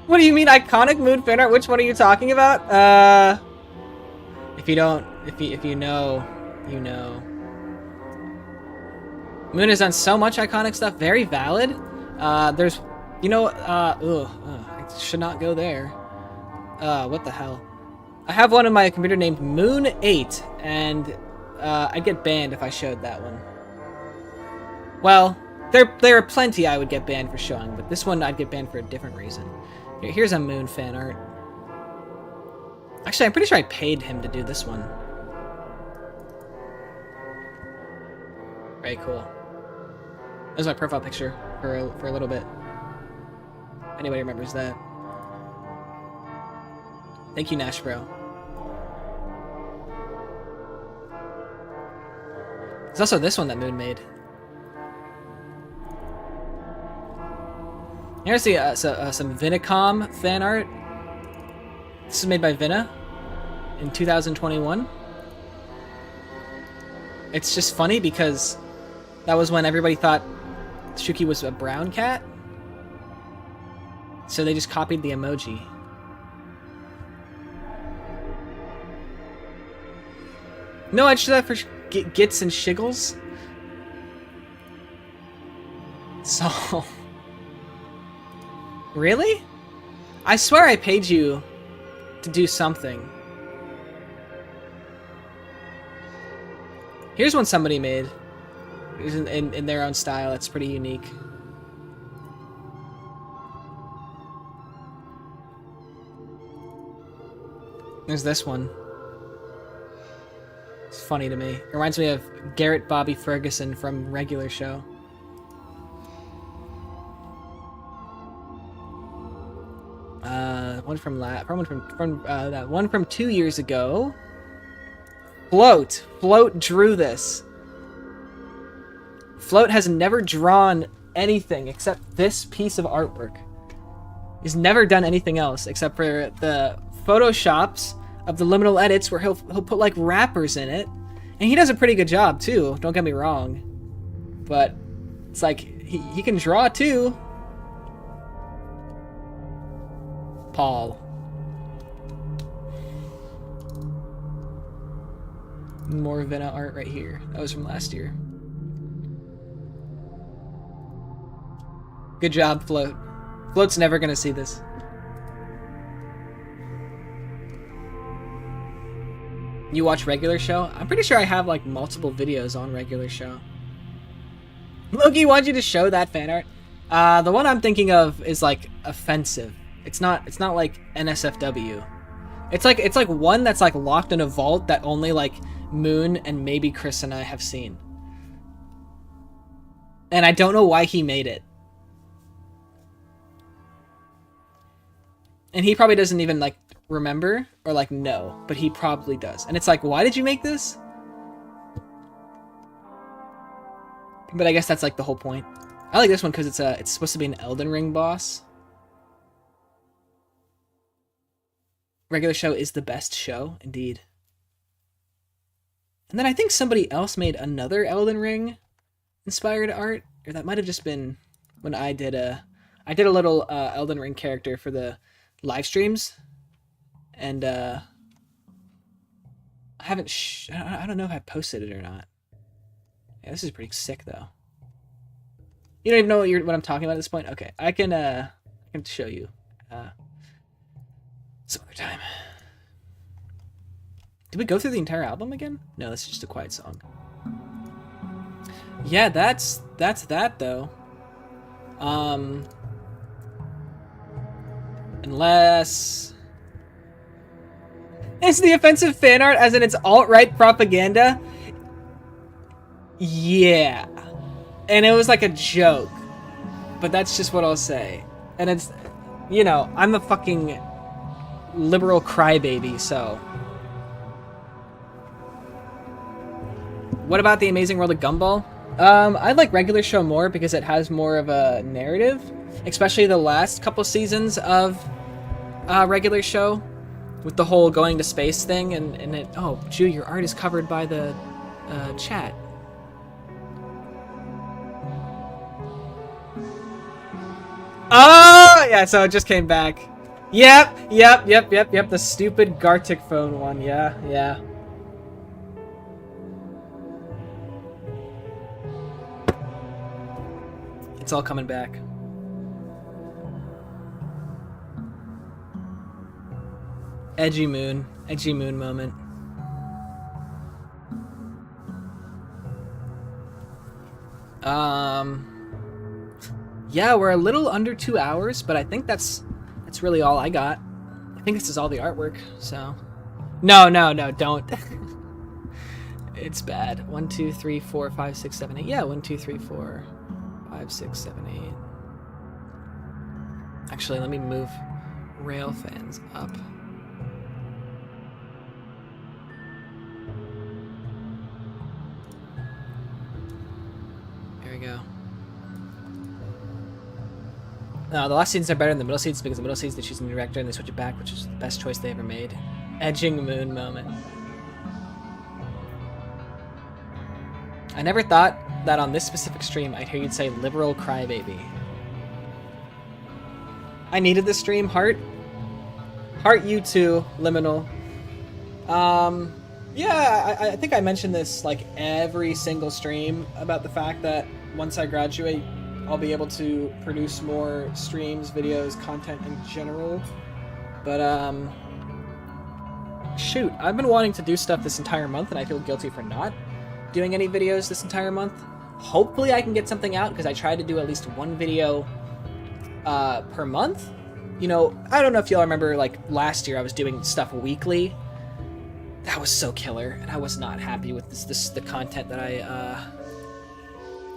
What do you mean iconic Moon fan art? Which one are you talking about? If you know, you know. Moon has done so much iconic stuff. Very valid. There's, you know, I should not go there. What the hell? I have one on my computer named Moon 8, and I'd get banned if I showed that one. Well, there are plenty I would get banned for showing, but this one I'd get banned for a different reason. Here's a Moon fan art. Actually, I'm pretty sure I paid him to do this one. Very cool. That was my profile picture for a little bit. If anybody remembers that. Thank you, Nash Bro. There's also this one that Moon made. Here's the some Vinicom fan art. This is made by Vina in 2021. It's just funny because that was when everybody thought Shookey was a brown cat. So they just copied the emoji. No, I just did that for Gits and Shiggles. So... Really? I swear I paid you to do something. Here's one somebody made. In their own style. It's pretty unique. There's this one. It's funny to me. It reminds me of Garrett Bobby Ferguson from Regular Show. One from 2 years ago. Float drew this. Float has never drawn anything except this piece of artwork. He's never done anything else except for the photoshops of the liminal edits where he'll put like rappers in it. And he does a pretty good job too, don't get me wrong. But it's like he can draw too. Paul. More Vena art right here. That was from last year. Good job, Float. Float's never gonna see this. You watch Regular Show? I'm pretty sure I have like multiple videos on Regular Show. Loki wants you to show that fan art. The one I'm thinking of is like offensive. It's not like NSFW. It's like one that's like locked in a vault that only like Moon and maybe Chris and I have seen. And I don't know why he made it. And he probably doesn't even like remember or like know, but he probably does. And it's like, why did you make this? But I guess that's like the whole point. I like this one because it's supposed to be an Elden Ring boss. Regular Show is the best show, indeed. And then I think somebody else made another Elden Ring inspired art, or that might have just been when I did a little Elden Ring character for the live streams, and I don't know if I posted it or not. Yeah, this is pretty sick though. You don't even know what I'm talking about at this point. Okay, I can show you some other time. Did we go through the entire album again? No, this is just a quiet song. Yeah, that's that though. Unless it's the offensive fan art as in it's alt-right propaganda. Yeah. And it was like a joke. But that's just what I'll say. And it's, you know, I'm a fucking liberal crybaby, so. What about The Amazing World of Gumball? I like Regular Show more because it has more of a narrative, especially the last couple seasons of Regular Show with the whole going to space thing and it. Oh, Jew, your art is covered by the chat. Oh, yeah, so it just came back. Yep, the stupid Gartic phone one, yeah. It's all coming back. Edgy moon moment. Yeah, we're a little under 2 hours, but I think that's really all I got. I think this is all the artwork, so. No, don't. It's bad. 1, 2, 3, 4, 5, 6, 7, 8. Yeah, 1, 2, 3, 4, 5, 6, 7, 8. Actually, let me move rail fans up. There we go. No, the last scenes are better than the middle scenes because the middle scenes they choose a new director and they switch it back, which is the best choice they ever made. Edging moon moment. I never thought that on this specific stream I'd hear you'd say liberal crybaby. I needed this stream, Heart. Heart, you too, Liminal. Yeah, I think I mentioned this like every single stream about the fact that once I graduate, I'll be able to produce more streams, videos, content in general. But, shoot, I've been wanting to do stuff this entire month and I feel guilty for not doing any videos this entire month. Hopefully I can get something out because I try to do at least one video per month. You know, I don't know if y'all remember, like, last year I was doing stuff weekly. That was so killer, and I was not happy with the content that I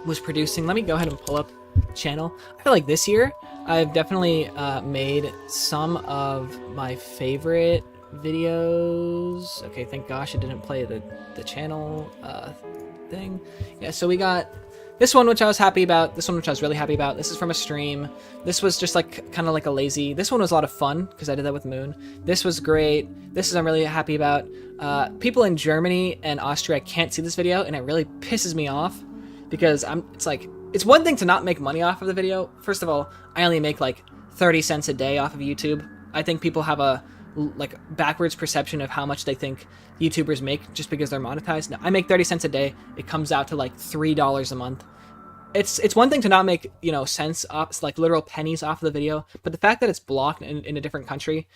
was producing. Let me go ahead and pull up channel. I feel like this year I've definitely made some of my favorite videos. Okay, thank gosh it didn't play the channel thing. Yeah, so we got this one, which I was happy about. This one, which I was really happy about. This is from a stream. This was just like kind of like a lazy. This one was a lot of fun because I did that with Moon. This was great. This is I'm really happy about. People in Germany and Austria can't see this video, and it really pisses me off because it's like, it's one thing to not make money off of the video. First of all, I only make like 30 cents a day off of YouTube. I think people have a like backwards perception of how much they think YouTubers make just because they're monetized. No, I make 30 cents a day. It comes out to like $3 a month. It's one thing to not make, you know, cents off, like literal pennies off of the video, but the fact that it's blocked in a different country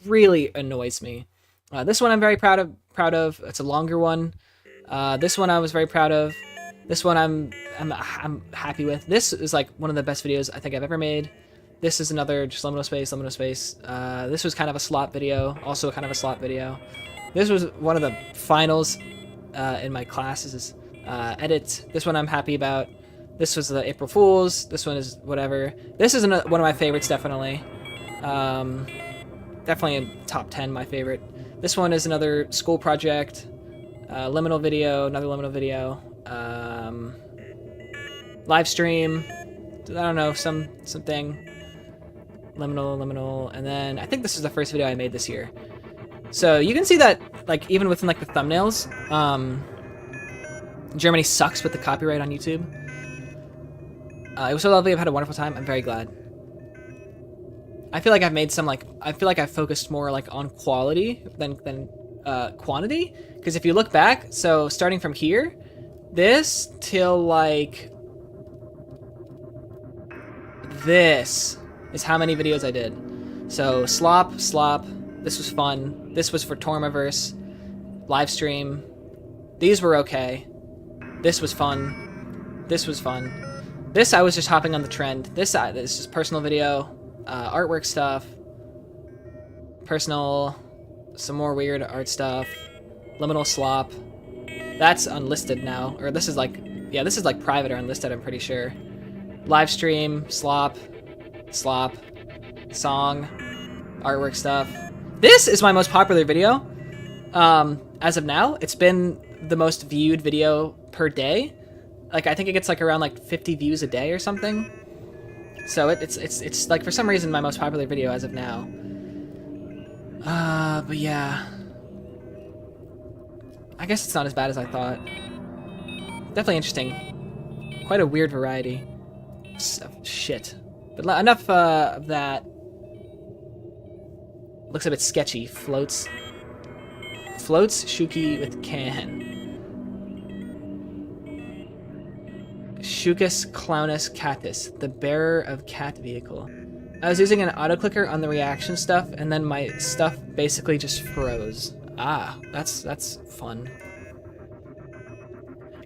really annoys me. This one I'm very proud of. It's a longer one. This one I was very proud of. This one I'm happy with. This is like one of the best videos I think I've ever made. This is another just liminal space. This was kind of a slot video, also kind of a slot video. This was one of the finals in my classes. Edit. This one I'm happy about. This was the April Fools. This one is whatever. This is one of my favorites, definitely. Definitely in top 10, my favorite. This one is another school project. Liminal video, another liminal video. Live stream. I don't know, something. Liminal, and then I think this is the first video I made this year. So you can see that, like, even within like the thumbnails, Germany sucks with the copyright on YouTube. It was so lovely. I've had a wonderful time. I'm very glad. I feel like I've made some I feel like I've focused more like on quality than quantity. Because if you look back, so starting from here, this till like this is how many videos I did. So slop. This was fun. This was for Tormaverse. Live stream. These were okay. This was fun. This was fun. This I was just hopping on the trend. This is just personal video, artwork stuff, personal, some more weird art stuff, liminal slop. That's unlisted now, or this is like, yeah, this is like private or unlisted. I'm pretty sure. Live stream, slop, song, artwork stuff. This is my most popular video. As of now, it's been the most viewed video per day. Like, I think it gets like around like 50 views a day or something. So it's like for some reason my most popular video as of now. But yeah. I guess it's not as bad as I thought. Definitely interesting. Quite a weird variety of shit. But enough of that. Looks a bit sketchy. Floats Shookey with can. Shookus Clownus Catus, the bearer of cat vehicle. I was using an auto-clicker on the reaction stuff, and then my stuff basically just froze. Ah, that's fun.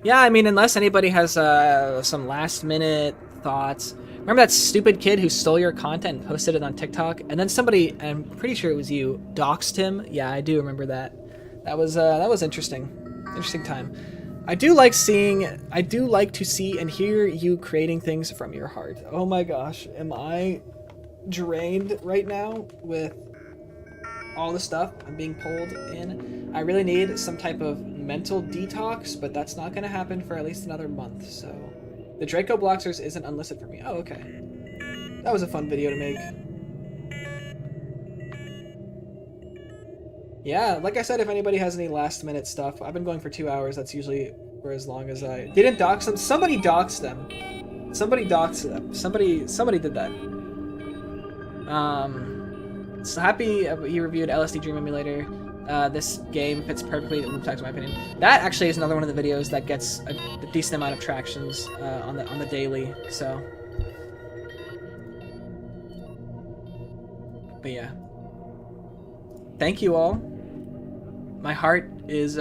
Yeah, I mean, unless anybody has some last-minute thoughts. Remember that stupid kid who stole your content and posted it on TikTok? And then somebody, I'm pretty sure it was you, doxed him? Yeah, I do remember that. That was interesting. Interesting time. I do like to see and hear you creating things from your heart. Oh my gosh, am I drained right now with all the stuff I'm being pulled in? I really need some type of mental detox, but that's not gonna happen for at least another month, so. The Draco Bloxers isn't unlisted for me. Oh, okay. That was a fun video to make. Yeah, like I said, if anybody has any last minute stuff, I've been going for 2 hours. That's usually for as long as I didn't dox them. Somebody doxed them. Somebody doxed them. Somebody did that. So happy you reviewed LSD Dream Emulator. This game fits perfectly with Looptax, in my opinion. That actually is another one of the videos that gets a decent amount of tractions on the daily. So, but yeah, thank you all. My heart is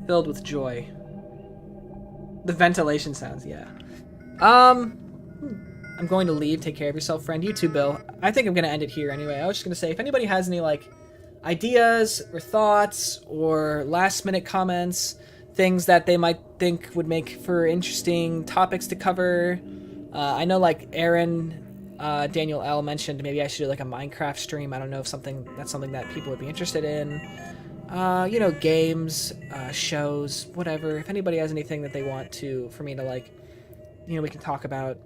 filled with joy. The ventilation sounds, yeah. I'm going to leave. Take care of yourself, friend. You too, Bill. I think I'm going to end it here anyway. I was just going to say, if anybody has any, like, ideas or thoughts or last-minute comments, things that they might think would make for interesting topics to cover. I know, like, Aaron, Daniel L. mentioned maybe I should do, like, a Minecraft stream. I don't know if that's something that people would be interested in. You know, games, shows, whatever. If anybody has anything that they want for me to, like, you know, we can talk about.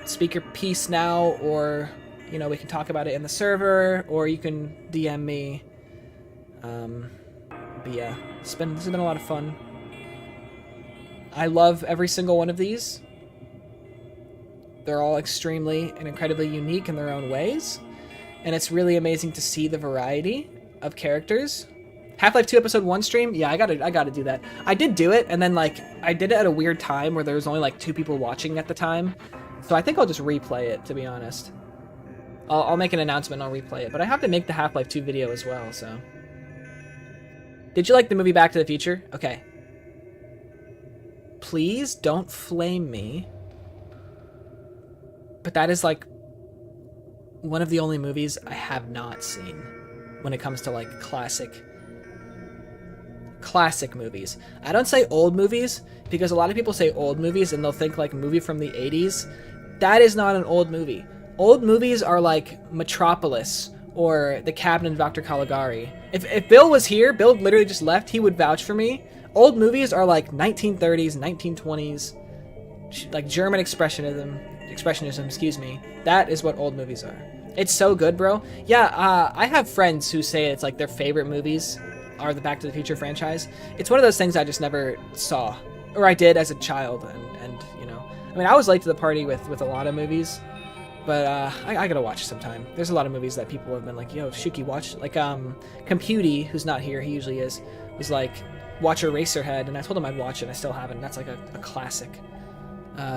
Speak your piece now, or, you know, we can talk about it in the server, or you can DM me. But yeah, this has been a lot of fun. I love every single one of these. They're all extremely and incredibly unique in their own ways, and it's really amazing to see the variety of characters. Half-Life 2 Episode 1 stream? Yeah, I gotta do that. I did do it, and then, like, I did it at a weird time where there was only, like, 2 people watching at the time. So I think I'll just replay it, to be honest. I'll make an announcement and I'll replay it. But I have to make the Half-Life 2 video as well, so. Did you like the movie Back to the Future? Okay. Please don't flame me. But that is, like, one of the only movies I have not seen when it comes to, like, classic movies. I don't say old movies because a lot of people say old movies and they'll think like a movie from the 80s. That is not an old movie. Old movies are like Metropolis or The Cabinet of Dr. Caligari. If Bill was here, Bill literally just left, he would vouch for me. Old movies are like 1930s, 1920s, like German expressionism, excuse me. That is what old movies are. It's so good, bro. Yeah, I have friends who say it's like their favorite movies are the Back to the Future franchise. It's one of those things I just never saw, or I did as a child, and you know, I mean, I was late to the party with a lot of movies, but I gotta watch sometime. There's a lot of movies that people have been like, yo, Shookey, watch, like, Computy, who's not here, he usually is, was like, watch Eraserhead, and I told him I'd watch it, and I still haven't. That's like a classic.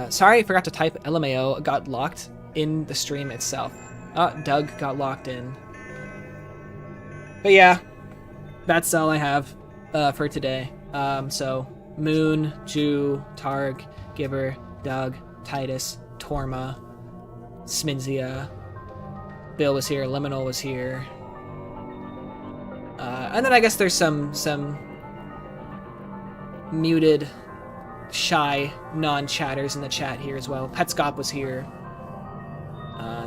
Sorry, I forgot to type LMAO, got locked in the stream itself. Doug got locked in. But yeah, that's all I have for today. So, Moon, Jew, Targ, Gibber, Doug, Titus, Torma, Sminzia, Bill was here, Liminal was here. And then I guess there's some muted, shy, non-chatters in the chat here as well. Petscop was here.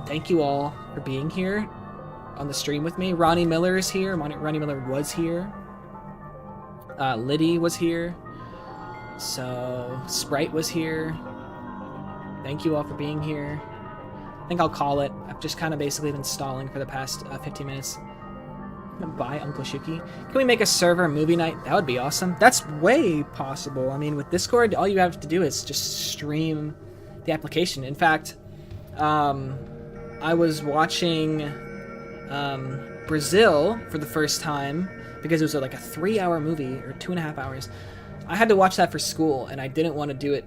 Thank you all for being here on the stream with me. Ronnie Miller is here. Ronnie Miller was here. Liddy was here. So, Sprite was here. Thank you all for being here. I think I'll call it. I've just kind of basically been stalling for the past 15 minutes. Bye, Uncle Shookey. Can we make a server movie night? That would be awesome. That's way possible. I mean, with Discord, all you have to do is just stream the application. In fact, I was watching Brazil for the first time because it was like a 3-hour movie, or 2.5 hours. I had to watch that for school, and I didn't want to do it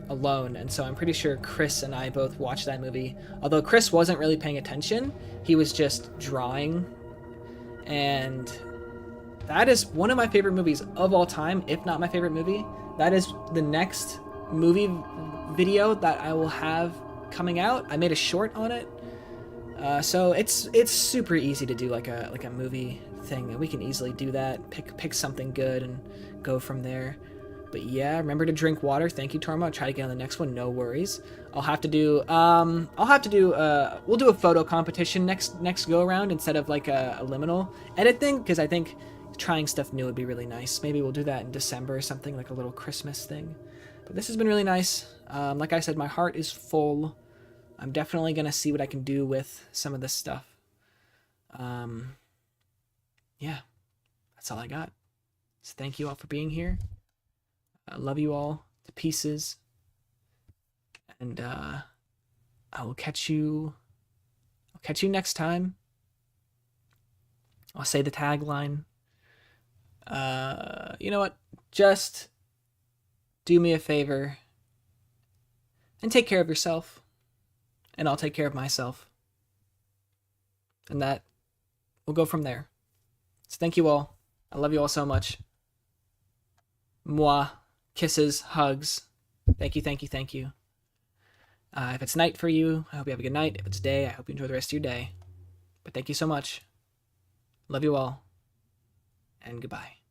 alone, and so I'm pretty sure Chris and I both watched that movie. Although Chris wasn't really paying attention, he was just drawing, and that is one of my favorite movies of all time, if not my favorite movie. That is the next movie video that I will have coming out. I made a short on it, so it's super easy to do like a movie thing. We can easily do that. Pick something good and go from there. But yeah, remember to drink water. Thank you, Torma. I'll try to get on the next one. No worries. We'll do a photo competition next go around instead of like a liminal edit thing, because I think trying stuff new would be really nice. Maybe we'll do that in December or something, like a little Christmas thing. But this has been really nice. Like I said, my heart is full. I'm definitely gonna see what I can do with some of this stuff. Yeah, that's all I got. So thank you all for being here. I love you all to pieces. And I will catch you next time. I'll say the tagline. You know what? Just do me a favor and take care of yourself. And I'll take care of myself. And that we'll go from there. So thank you all. I love you all so much. Mwah. Kisses, hugs. Thank you, thank you, thank you. If it's night for you, I hope you have a good night. If it's day, I hope you enjoy the rest of your day. But thank you so much. Love you all. And goodbye.